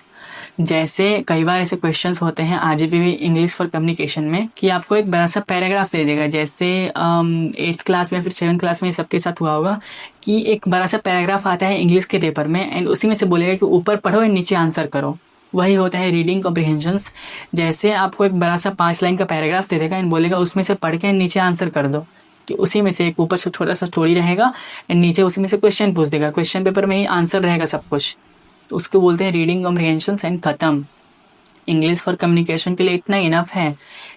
जैसे कई बार ऐसे क्वेश्चंस होते हैं आरजीपीवी इंग्लिश फॉर कम्युनिकेशन में कि आपको एक बड़ा सा पैराग्राफ दे देगा, जैसे 8th क्लास में फिर 7th क्लास में सबके साथ हुआ होगा कि एक बड़ा सा पैराग्राफ आता है इंग्लिश के पेपर में एंड उसी में से बोलेगा कि ऊपर पढ़ो एंड नीचे आंसर करो, वही होता है रीडिंग कॉम्प्रिहेंशंस। जैसे आपको एक बड़ा सा 5 लाइन का पैराग्राफ दे देगा एंड बोलेगा उसमें से पढ़ के नीचे आंसर कर दो, कि उसी में से एक ऊपर से छोटा सा स्टोरी रहेगा एंड नीचे उसी में से क्वेश्चन पूछ देगा, क्वेश्चन पेपर में ही आंसर रहेगा सब कुछ, तो उसको बोलते हैं रीडिंग कॉम्प्रिहेंशंस एंड खत्म। इंग्लिश फॉर कम्युनिकेशन के लिए इतना इनफ है।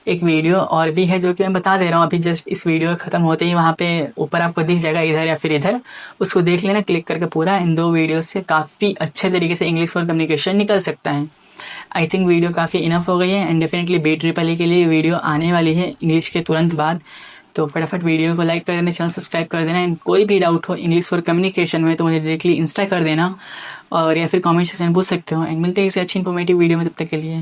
एक वीडियो और भी है जो कि मैं बता दे रहा हूँ अभी, जस्ट इस वीडियो खत्म होते ही वहाँ पे ऊपर आपको दिख जाएगा इधर या फिर इधर, उसको देख लेना क्लिक करके पूरा। इन 2 वीडियो से काफ़ी अच्छे तरीके से इंग्लिश फॉर कम्युनिकेशन निकल सकता है। आई थिंक वीडियो काफ़ी इनफ हो गई है एंड डेफिनेटली BEE के लिए वीडियो आने वाली है इंग्लिश के तुरंत बाद, तो फटाफट वीडियो को लाइक कर देना, चैनल सब्सक्राइब कर देना एंड कोई भी डाउट हो इंग्लिश फॉर कम्युनिकेशन में तो मुझे डायरेक्टली इंस्टा कर देना और या फिर कमेंट सेक्शन पूछ सकते हो एंड मिलते हैं किसी अच्छी इन्फॉर्मेटिव वीडियो में, तब तक के लिए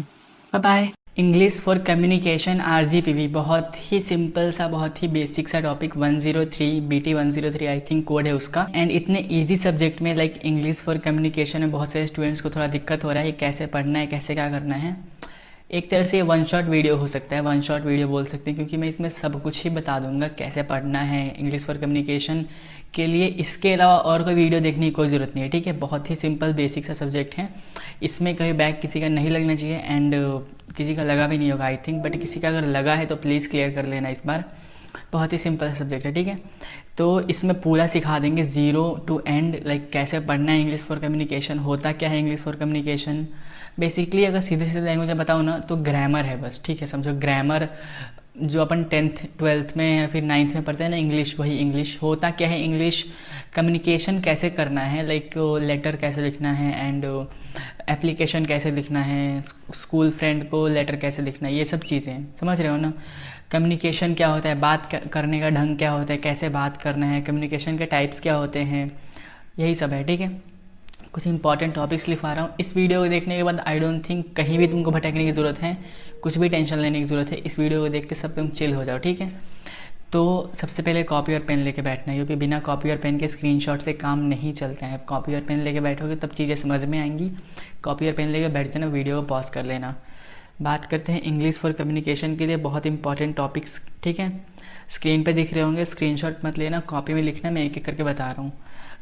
bye bye. English for communication RGPV, बहुत ही सिंपल सा, बहुत ही बेसिक सा topic. 103 BT 103 I think code है उसका। एंड इतने इजी सब्जेक्ट में लाइक इंग्लिश फॉर कम्युनिकेशन में बहुत सारे स्टूडेंट्स को थोड़ा दिक्कत हो रहा है कैसे पढ़ना है, कैसे क्या करना है। एक तरह से ये वन शॉट वीडियो हो सकता है, वन शॉट वीडियो बोल सकते हैं, क्योंकि मैं इसमें सब कुछ ही बता दूंगा कैसे पढ़ना है इंग्लिश फॉर कम्युनिकेशन के लिए। इसके अलावा और कोई वीडियो देखने की कोई ज़रूरत नहीं है, ठीक है। बहुत ही सिंपल बेसिक सा सब्जेक्ट है, इसमें कहीं बैक किसी का नहीं लगना चाहिए एंड किसी का लगा भी नहीं होगा आई थिंक, बट किसी का अगर लगा है तो प्लीज़ क्लियर कर लेना इस बार। बहुत ही सिंपल सब्जेक्ट है, ठीक है। तो इसमें पूरा सिखा देंगे ज़ीरो टू एंड, लाइक कैसे पढ़ना है इंग्लिश फॉर कम्युनिकेशन, होता क्या है इंग्लिश फॉर कम्युनिकेशन। बेसिकली अगर सीधे सीधे लैंग्वेज में बताऊँ ना तो ग्रामर है बस, ठीक है। समझो ग्रामर जो अपन 10th 12th में या फिर 9th में पढ़ते हैं ना इंग्लिश, वही इंग्लिश। होता क्या है इंग्लिश, कम्युनिकेशन कैसे करना है, लाइक लेटर कैसे लिखना है एंड एप्लीकेशन कैसे लिखना है, स्कूल फ्रेंड को लेटर कैसे लिखना है, ये सब चीज़ें समझ रहे हो ना। कम्युनिकेशन क्या होता है, बात करने का ढंग क्या होता है, कैसे बात करना है, कम्युनिकेशन के टाइप्स क्या होते हैं, यही सब है, ठीक है। कुछ इंपॉर्टेंट टॉपिक्स लिखवा रहा हूँ। इस वीडियो को देखने के बाद आई डोंट थिंक कहीं भी तुमको भटकने की ज़रूरत है, कुछ भी टेंशन लेने की ज़रूरत है। इस वीडियो को देख के सब तुम चिल हो जाओ, ठीक है। तो सबसे पहले कॉपी और पेन लेके बैठना है, क्योंकि बिना कॉपी और पेन के स्क्रीनशॉट से काम नहीं चलता है। कॉपी और पेन लेके बैठोगे तब चीज़ें समझ में आएंगी। कॉपी और पेन लेके बैठ जाना, वीडियो को पॉज कर लेना। बात करते हैं इंग्लिश फॉर कम्युनिकेशन के लिए बहुत इंपॉर्टेंट टॉपिक्स, ठीक है। स्क्रीन पे दिख रहे होंगे, स्क्रीनशॉट मत लेना, कॉपी में लिखना। मैं एक एक करके बता रहा हूँ,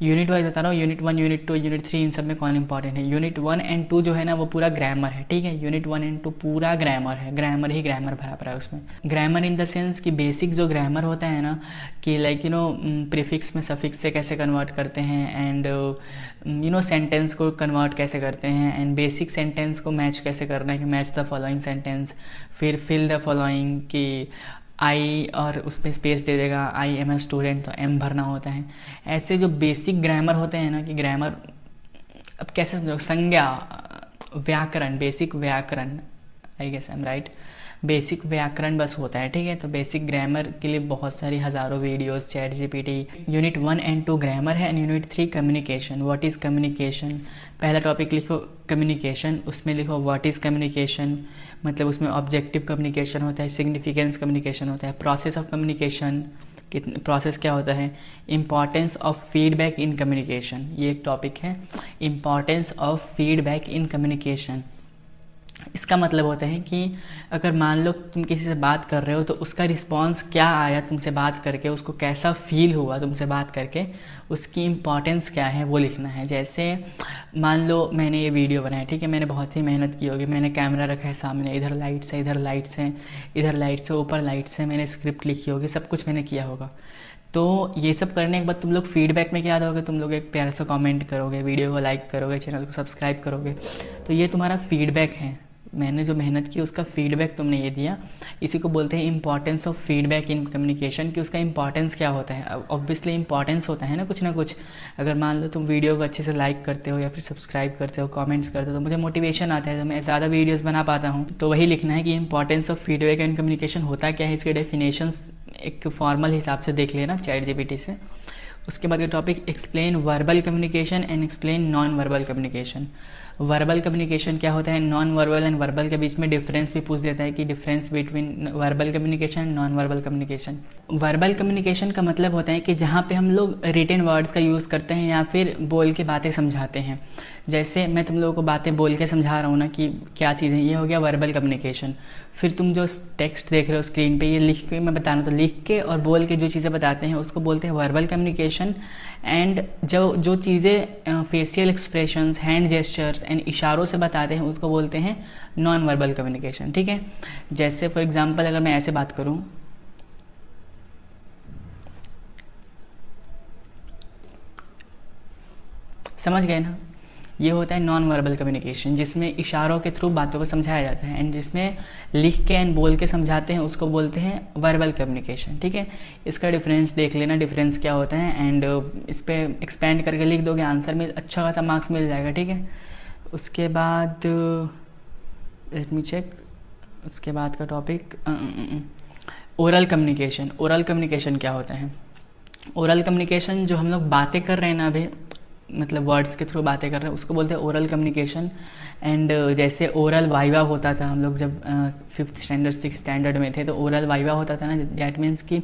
यूनिट वाइज बता रहा हूँ। यूनिट 1, यूनिट 2, यूनिट 3, इन सब में कौन इंपॉर्टेंट है। यूनिट 1 एंड 2 जो है ना वो पूरा ग्रामर है, ठीक है। यूनिट 1 एंड 2 पूरा ग्रामर है, ग्रामर ही ग्रामर भरा पड़ा है उसमें। ग्रामर इन द सेंस कि बेसिक जो ग्रामर होता है ना, कि लाइक यू नो प्रीफिक्स में सफिक्स से कैसे कन्वर्ट करते हैं एंड यू नो सेंटेंस को कन्वर्ट कैसे करते हैं एंड बेसिक सेंटेंस को मैच कैसे करना है कि मैच द फॉलोइंग सेंटेंस, फिर फिल द फॉलोइंग कि आई और उस पर स्पेस दे देगा, आई एम ए स्टूडेंट तो एम भरना होता है। ऐसे जो बेसिक ग्रामर होते हैं ना, कि ग्रामर अब कैसे समझो, संज्ञा, व्याकरण, बेसिक व्याकरण, I guess I am right, basic व्याकरण बस होता है, ठीक है। तो बेसिक ग्रामर के लिए बहुत सारी हज़ारों videos, chat GPT. Unit 1 and 2 grammar है and unit 3 communication. What is communication, पहला टॉपिक लिखो कम्युनिकेशन, उसमें लिखो व्हाट इज़ कम्युनिकेशन, मतलब उसमें ऑब्जेक्टिव कम्युनिकेशन होता है, सिग्निफिकेंस कम्युनिकेशन होता है, प्रोसेस ऑफ कम्युनिकेशन, प्रोसेस क्या होता है, importance of feedback in communication, ये एक टॉपिक है, importance of feedback in communication. इसका मतलब होता है कि अगर मान लो तुम किसी से बात कर रहे हो तो उसका रिस्पांस क्या आया तुमसे बात करके, उसको कैसा फील हुआ तुमसे बात करके, उसकी इम्पॉर्टेंस क्या है वो लिखना है। जैसे मान लो मैंने ये वीडियो बनाया, ठीक है, मैंने बहुत ही मेहनत की होगी, मैंने कैमरा रखा है सामने, इधर लाइट्स है, इधर लाइट्स हैं, इधर लाइट्स है, ऊपर लाइट्स है, मैंने स्क्रिप्ट लिखी होगी, सब कुछ मैंने किया होगा। तो ये सब करने के बाद तुम लोग फीडबैक में क्या दोगे, तुम लोग एक प्यार से कमेंट करोगे, वीडियो को लाइक करोगे, चैनल को सब्सक्राइब करोगे। तो ये तुम्हारा फीडबैक है, मैंने जो मेहनत की उसका फीडबैक तुमने ये दिया। इसी को बोलते हैं importance of feedback in communication, कि उसका इंपॉर्टेंस क्या होता है। ऑब्वियसली इंपॉर्टेंस होता है ना कुछ। अगर मान लो तुम वीडियो को अच्छे से लाइक करते हो या फिर सब्सक्राइब करते हो, कमेंट्स करते हो, तो मुझे मोटिवेशन आता है, तो मैं ज़्यादा वीडियोज़ बना पाता हूँ। तो वही लिखना है कि importance of feedback in communication होता क्या है, इसके डेफिनेशंस एक फॉर्मल हिसाब से देख लेना चैट जीपीटी से। उसके बाद का topic explain verbal communication and explain non verbal communication. Verbal communication क्या होता है, नॉन वर्बल एंड वर्बल के बीच में डिफरेंस भी पूछ देता है कि difference between verbal communication and non verbal communication. Verbal communication का मतलब होता है कि जहाँ पे हम लोग रिटन वर्ड्स का यूज़ करते हैं या फिर बोल के बातें समझाते हैं। जैसे मैं तुम लोगों को बातें बोल के समझा रहा हूँ ना कि क्या चीज़ें, ये हो गया वर्बल कम्युनिकेशन। फिर तुम जो टेक्स्ट देख रहे हो स्क्रीन पे, ये लिख के मैं बता रहा हूँ, तो लिख के और बोल के जो चीज़ें बताते हैं उसको बोलते हैं वर्बल कम्युनिकेशन। एंड जो चीज़ें facial expressions, hand gestures and इशारों से बताते हैं उसको बोलते हैं नॉन वर्बल कम्युनिकेशन, ठीक है। जैसे फॉर एग्जांपल अगर मैं ऐसे बात करूं, समझ गए ना, ये होता है नॉन वर्बल कम्युनिकेशन, जिसमें इशारों के थ्रू बातों को समझाया जाता है। एंड जिसमें लिख के एंड बोल के समझाते हैं उसको बोलते हैं वर्बल कम्युनिकेशन, ठीक है। इसका डिफरेंस देख लेना, डिफरेंस क्या होता है, एंड इस पर एक्सपेंड करके लिख दोगे, आंसर में अच्छा खासा मार्क्स मिल जाएगा, ठीक है। उसके बाद लेट मी चेक, उसके बाद का topic oral communication. Oral communication क्या होता है, ओरल कम्युनिकेशन जो हम लोग बातें कर रहे हैं ना अभी, मतलब वर्ड्स के थ्रू बातें कर रहे हैं, उसको बोलते हैं ओरल कम्युनिकेशन। एंड जैसे ओरल वाइवा होता था, हम लोग जब 5th स्टैंडर्ड 6th स्टैंडर्ड में थे तो ओरल वाइवा होता था ना, डैट मीन्स कि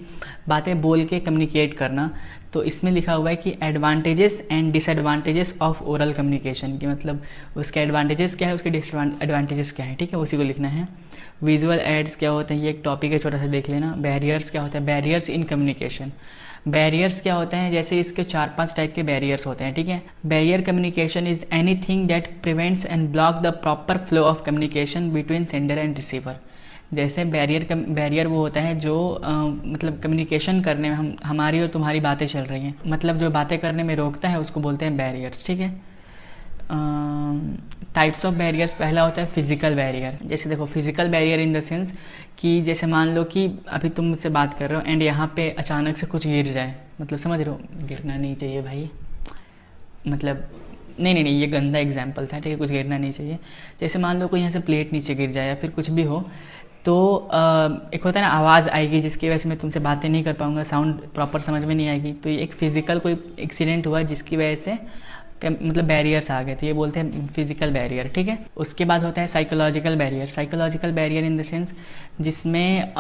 बातें बोल के कम्युनिकेट करना। तो इसमें लिखा हुआ है कि advantages and disadvantages of oral communication, की मतलब उसके एडवांटेजेस क्या है, उसके डिसएडवांटेजेस क्या है, ठीक है, उसी को लिखना है। विजुअल एड्स क्या होते हैं, ये एक टॉपिक है, छोटा सा देख लेना। बैरियर्स क्या होता है, बैरियर्स इन कम्युनिकेशन। बैरियर्स क्या होते हैं, जैसे इसके 4-5 टाइप के बैरियर्स होते हैं, ठीक है। Barrier communication is anything that prevents and block the proper flow of communication between sender and receiver. जैसे बैरियर वो होता है जो मतलब कम्युनिकेशन करने में हमारी और तुम्हारी बातें चल रही हैं, मतलब जो बातें करने में रोकता है उसको बोलते हैं बैरियर्स, ठीक है। टाइप्स ऑफ बैरियर्स, पहला होता है फिजिकल बैरियर। जैसे देखो physical barrier in the sense कि जैसे मान लो कि अभी तुम मुझसे बात कर रहे हो एंड यहाँ पे अचानक से कुछ गिर जाए, मतलब समझ रहे हो, गिरना नहीं चाहिए भाई, मतलब नहीं ये गंदा एग्जाम्पल था, ठीक है, कुछ गिरना नहीं चाहिए। जैसे मान लो कोई यहाँ से प्लेट नीचे गिर जाए या फिर कुछ भी हो, तो एक होता है ना आवाज़ आएगी जिसकी वजह से मैं तुमसे बातें नहीं कर पाऊँगा, साउंड प्रॉपर समझ में नहीं आएगी। तो ये एक फिजिकल कोई एक्सीडेंट हुआ जिसकी वजह से मतलब बैरियर्स आ गए, तो ये बोलते हैं फिजिकल बैरियर, ठीक है। उसके बाद होता है psychological barrier. Psychological barrier in the sense जिसमें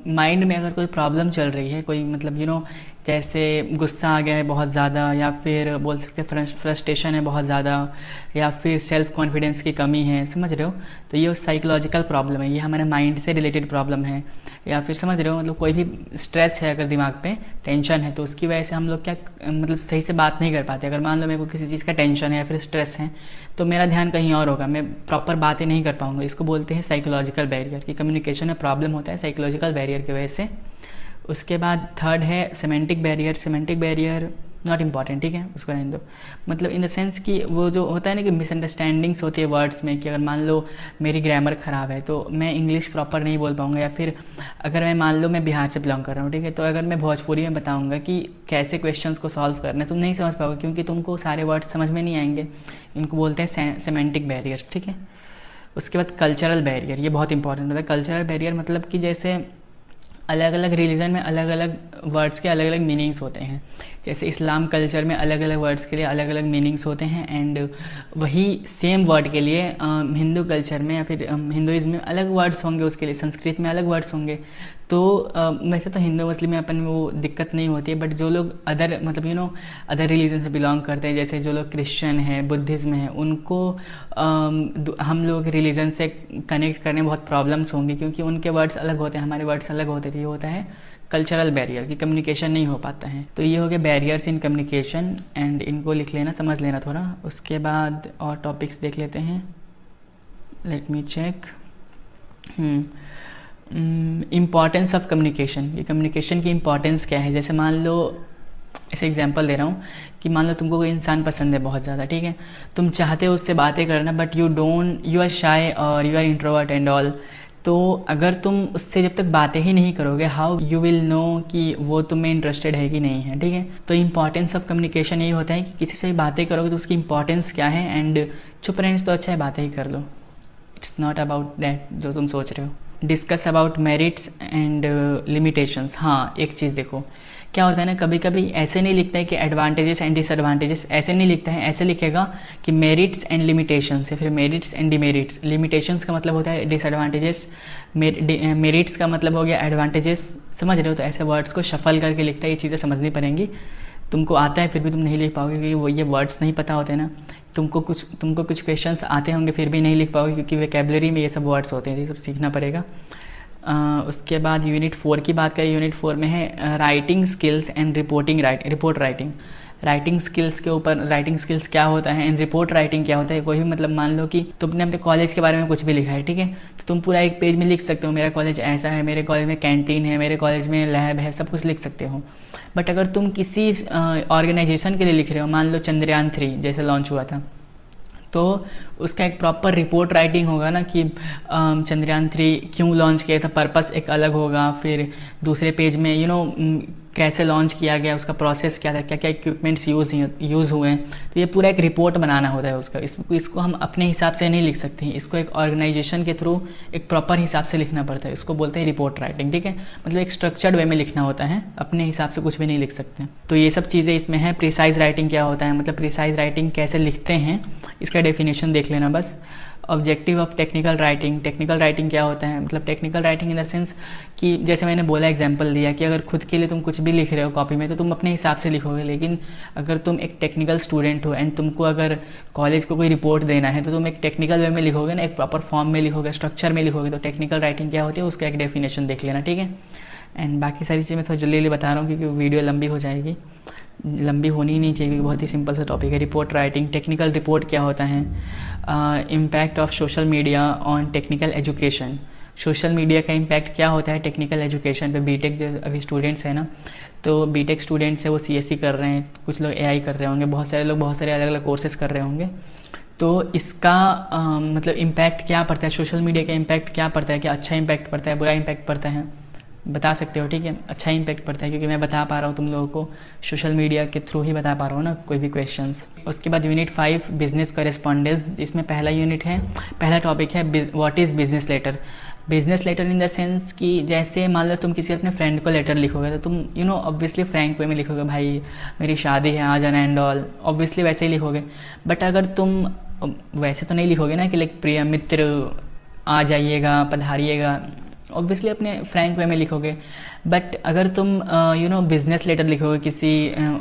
माइंड में अगर कोई प्रॉब्लम चल रही है, कोई मतलब जैसे गुस्सा आ गया है बहुत ज़्यादा, या फिर बोल सकते हैं फ्रस्ट्रेशन है बहुत ज़्यादा, या फिर सेल्फ कॉन्फिडेंस की कमी है, समझ रहे हो, तो ये साइकोलॉजिकल प्रॉब्लम है, ये हमारे माइंड से रिलेटेड प्रॉब्लम है। या फिर समझ रहे हो, मतलब कोई भी स्ट्रेस है अगर दिमाग पे, टेंशन है, तो उसकी वजह से हम लोग क्या मतलब सही से बात नहीं कर पाते। अगर मान लो मेरे को किसी चीज़ का टेंशन है या फिर स्ट्रेस है तो मेरा ध्यान कहीं और होगा, मैं प्रॉपर बातें नहीं कर पाऊंगा। इसको बोलते हैं साइकोलॉजिकल बैरियर, कि कम्युनिकेशन में प्रॉब्लम होता है साइकोलॉजिकल बैरियर की वजह से। उसके बाद थर्ड है semantic barrier. Semantic barrier not important, ठीक है, उसको रहने दो। मतलब इन द सेंस कि वो जो होता है ना कि मिसअंडरस्टैंडिंग्स होती है वर्ड्स में, कि अगर मान लो मेरी ग्रामर ख़राब है तो मैं इंग्लिश प्रॉपर नहीं बोल पाऊँगा, या फिर अगर मैं मान लो मैं बिहार से बिलोंग कर रहा हूँ, ठीक है, तो अगर मैं भोजपुरी में बताऊँगा कि कैसे क्वेश्चंस को सॉल्व करना है, तुम नहीं समझ पाओगे क्योंकि तुमको सारे वर्ड्स समझ में नहीं आएंगे। इनको बोलते हैं सेमेंटिक बैरियर्स, ठीक है। उसके बाद कल्चरल बैरियर, ये बहुत इंपॉर्टेंट होता है। कल्चरल बैरियर मतलब कि जैसे अलग अलग रिलीजन में अलग अलग वर्ड्स के अलग अलग मीनिंग्स होते हैं। जैसे इस्लाम कल्चर में अलग अलग वर्ड्स के लिए अलग अलग मीनिंग्स होते हैं, एंड वही सेम वर्ड के लिए हिंदू कल्चर में या फिर हिंदुइज्म में अलग वर्ड्स होंगे, उसके लिए संस्कृत में अलग वर्ड्स होंगे। तो वैसे तो हिंदू मुस्लिम में अपन में वो दिक्कत नहीं होती है, बट जो लोग अदर मतलब अदर रिलीजन से बिलोंग करते हैं, जैसे जो लोग क्रिश्चियन है, बुद्धिज़्म है, उनको हम लोग रिलीजन से कनेक्ट करने में बहुत प्रॉब्लम्स होंगी, क्योंकि उनके वर्ड्स अलग होते हैं, हमारे वर्ड्स अलग होते थे। ये होता है कल्चरल बैरियर, कि कम्युनिकेशन नहीं हो पाता है। तो ये हो गया बैरियर्स इन कम्युनिकेशन, एंड इनको लिख लेना, समझ लेना थोड़ा। उसके बाद और टॉपिक्स देख लेते हैं, let me check. Importance of communication, ये कम्युनिकेशन की इम्पॉर्टेंस क्या है। जैसे मान लो, ऐसे एग्जांपल दे रहा हूँ कि मान लो तुमको कोई इंसान पसंद है बहुत ज़्यादा, ठीक है, तुम चाहते हो उससे बातें करना, बट यू आर शाय और you are introvert and all. तो अगर तुम उससे जब तक बातें ही नहीं करोगे, हाउ यू विल नो कि वो तुम में इंटरेस्टेड है कि नहीं है, ठीक है। तो इम्पॉर्टेंस ऑफ कम्युनिकेशन यही होता है कि किसी से बातें करोगे तो उसकी इंपॉर्टेंस क्या है, एंड चुप रहने से तो अच्छा है बातें ही कर लो। इट्स नॉट अबाउट दैट जो तुम सोच रहे हो। Discuss about merits and limitations. हाँ, एक चीज़ देखो, क्या होता है ना, कभी कभी ऐसे नहीं लिखता है कि एडवांटेजेस एंड डिसएडवांटेजेस, ऐसे नहीं लिखता है, ऐसे लिखेगा कि मेरिट्स एंड लिमिटेशंस, या फिर मेरिट्स एंड डिमेरिट्स। लिमिटेशंस का मतलब होता है डिसएडवांटेजेस, मेरिट्स का मतलब हो गया एडवांटेजेस, समझ रहे हो। तो ऐसे वर्ड्स को शफल करके लिखता है, ये चीज़ें समझनी पड़ेंगी। तुमको आता है फिर भी तुम नहीं लिख पाओगे, क्योंकि वो ये वर्ड्स नहीं पता होते ना। तुमको कुछ क्वेश्चंस आते होंगे फिर भी नहीं लिख पाओगे, क्योंकि वोकैबुलरी में ये सब वर्ड्स होते हैं, ये सब सीखना पड़ेगा। उसके बाद यूनिट 4 की बात करें, यूनिट 4 में है writing skills and report writing. Writing skills के ऊपर, राइटिंग स्किल्स क्या होता है एंड रिपोर्ट राइटिंग क्या होता है। कोई भी मतलब मान लो कि तुमने अपने कॉलेज के बारे में कुछ भी लिखा है, ठीक है, तो तुम पूरा एक पेज में लिख सकते हो, मेरा कॉलेज ऐसा है, मेरे कॉलेज में कैंटीन है, मेरे कॉलेज में लैब है, सब कुछ लिख सकते हो। बट अगर तुम किसी ऑर्गेनाइजेशन के लिए लिख रहे हो, मान लो चंद्रयान 3 जैसे लॉन्च हुआ था, तो उसका एक प्रॉपर रिपोर्ट राइटिंग होगा ना कि चंद्रयान 3 क्यों लॉन्च किया था, पर्पस एक अलग होगा। फिर दूसरे पेज में कैसे लॉन्च किया गया, उसका प्रोसेस क्या था, क्या क्या इक्विपमेंट्स यूज़ हुए हैं। तो ये पूरा एक रिपोर्ट बनाना होता है उसका। इसको हम अपने हिसाब से नहीं लिख सकते हैं, इसको एक ऑर्गेनाइजेशन के थ्रू एक प्रॉपर हिसाब से लिखना पड़ता है। इसको बोलते हैं रिपोर्ट राइटिंग, ठीक है। मतलब एक स्ट्रक्चर्ड वे में लिखना होता है, अपने हिसाब से कुछ भी नहीं लिख सकते। तो ये सब चीज़ें इसमें हैं। प्रिसाइज राइटिंग क्या होता है, मतलब प्रिसाइज राइटिंग कैसे लिखते हैं, इसका डेफिनेशन देख लेना बस। Objective of technical writing, technical writing क्या होता है, मतलब technical writing in the sense कि जैसे मैंने बोला, एग्जांपल दिया कि अगर खुद के लिए तुम कुछ भी लिख रहे हो कॉपी में तो तुम अपने हिसाब से लिखोगे, लेकिन अगर तुम एक टेक्निकल स्टूडेंट हो एंड तुमको अगर कॉलेज को कोई रिपोर्ट देना है तो तुम एक टेक्निकल वे में लिखोगे ना, एक प्रॉपर फॉर्म में लिखोगे, स्ट्रक्चर में लिखोगे। तो टेक्निकल राइटिंग क्या होती है उसका एक डेफिनेशन देख लेना, ठीक है। एंड बाकी सारी चीज़ें मैं थोड़ा जल्दी जल्दी बता रहा हूँ क्योंकि वीडियो लंबी हो जाएगी, लंबी होनी ही नहीं चाहिए क्योंकि बहुत ही सिंपल सा टॉपिक है। रिपोर्ट राइटिंग, टेक्निकल रिपोर्ट क्या होता है, impact of social media on technical education, social media का इम्पैक्ट क्या होता है टेक्निकल एजुकेशन पे। बीटेक जो अभी स्टूडेंट्स हैं ना, तो बीटेक स्टूडेंट्स है वो सीएससी कर रहे हैं, कुछ लोग एआई कर रहे होंगे, बहुत सारे लोग बहुत सारे अलग अलग कोर्सेज कर रहे होंगे। तो इसका मतलब इम्पैक्ट क्या पड़ता है, सोशल मीडिया का इम्पैक्ट क्या पड़ता है, क्या अच्छा इम्पैक्ट पड़ता है, बुरा इम्पैक्ट पड़ता है, बता सकते हो, ठीक है। अच्छा इम्पैक्ट पड़ता है क्योंकि मैं बता पा रहा हूँ तुम लोगों को, सोशल मीडिया के थ्रू ही बता पा रहा हूँ ना कोई भी क्वेश्चंस। उसके बाद यूनिट 5 बिजनेस करेस्पॉन्डेंस, इसमें पहला यूनिट है, पहला टॉपिक है what is business letter. Business letter in the sense कि जैसे मान लो तुम किसी अपने फ्रेंड को लेटर लिखोगे तो तुम ऑब्वियसली फ्रैंक वे में लिखोगे, भाई मेरी शादी है आ जाना एंड ऑल, ऑब्वियसली वैसे ही लिखोगे। बट अगर तुम वैसे तो नहीं लिखोगे ना कि लाइक प्रिय मित्र आ जाइएगा, पधारिएगा, ऑब्वियसली अपने फ्रैंक वे में लिखोगे। बट अगर तुम बिजनेस लेटर लिखोगे किसी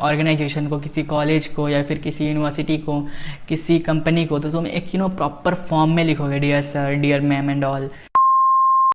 ऑर्गेनाइजेशन को, किसी कॉलेज को या फिर किसी यूनिवर्सिटी को, किसी कंपनी को, तो तुम एक प्रॉपर फॉर्म में लिखोगे, dear sir, dear ma'am and all,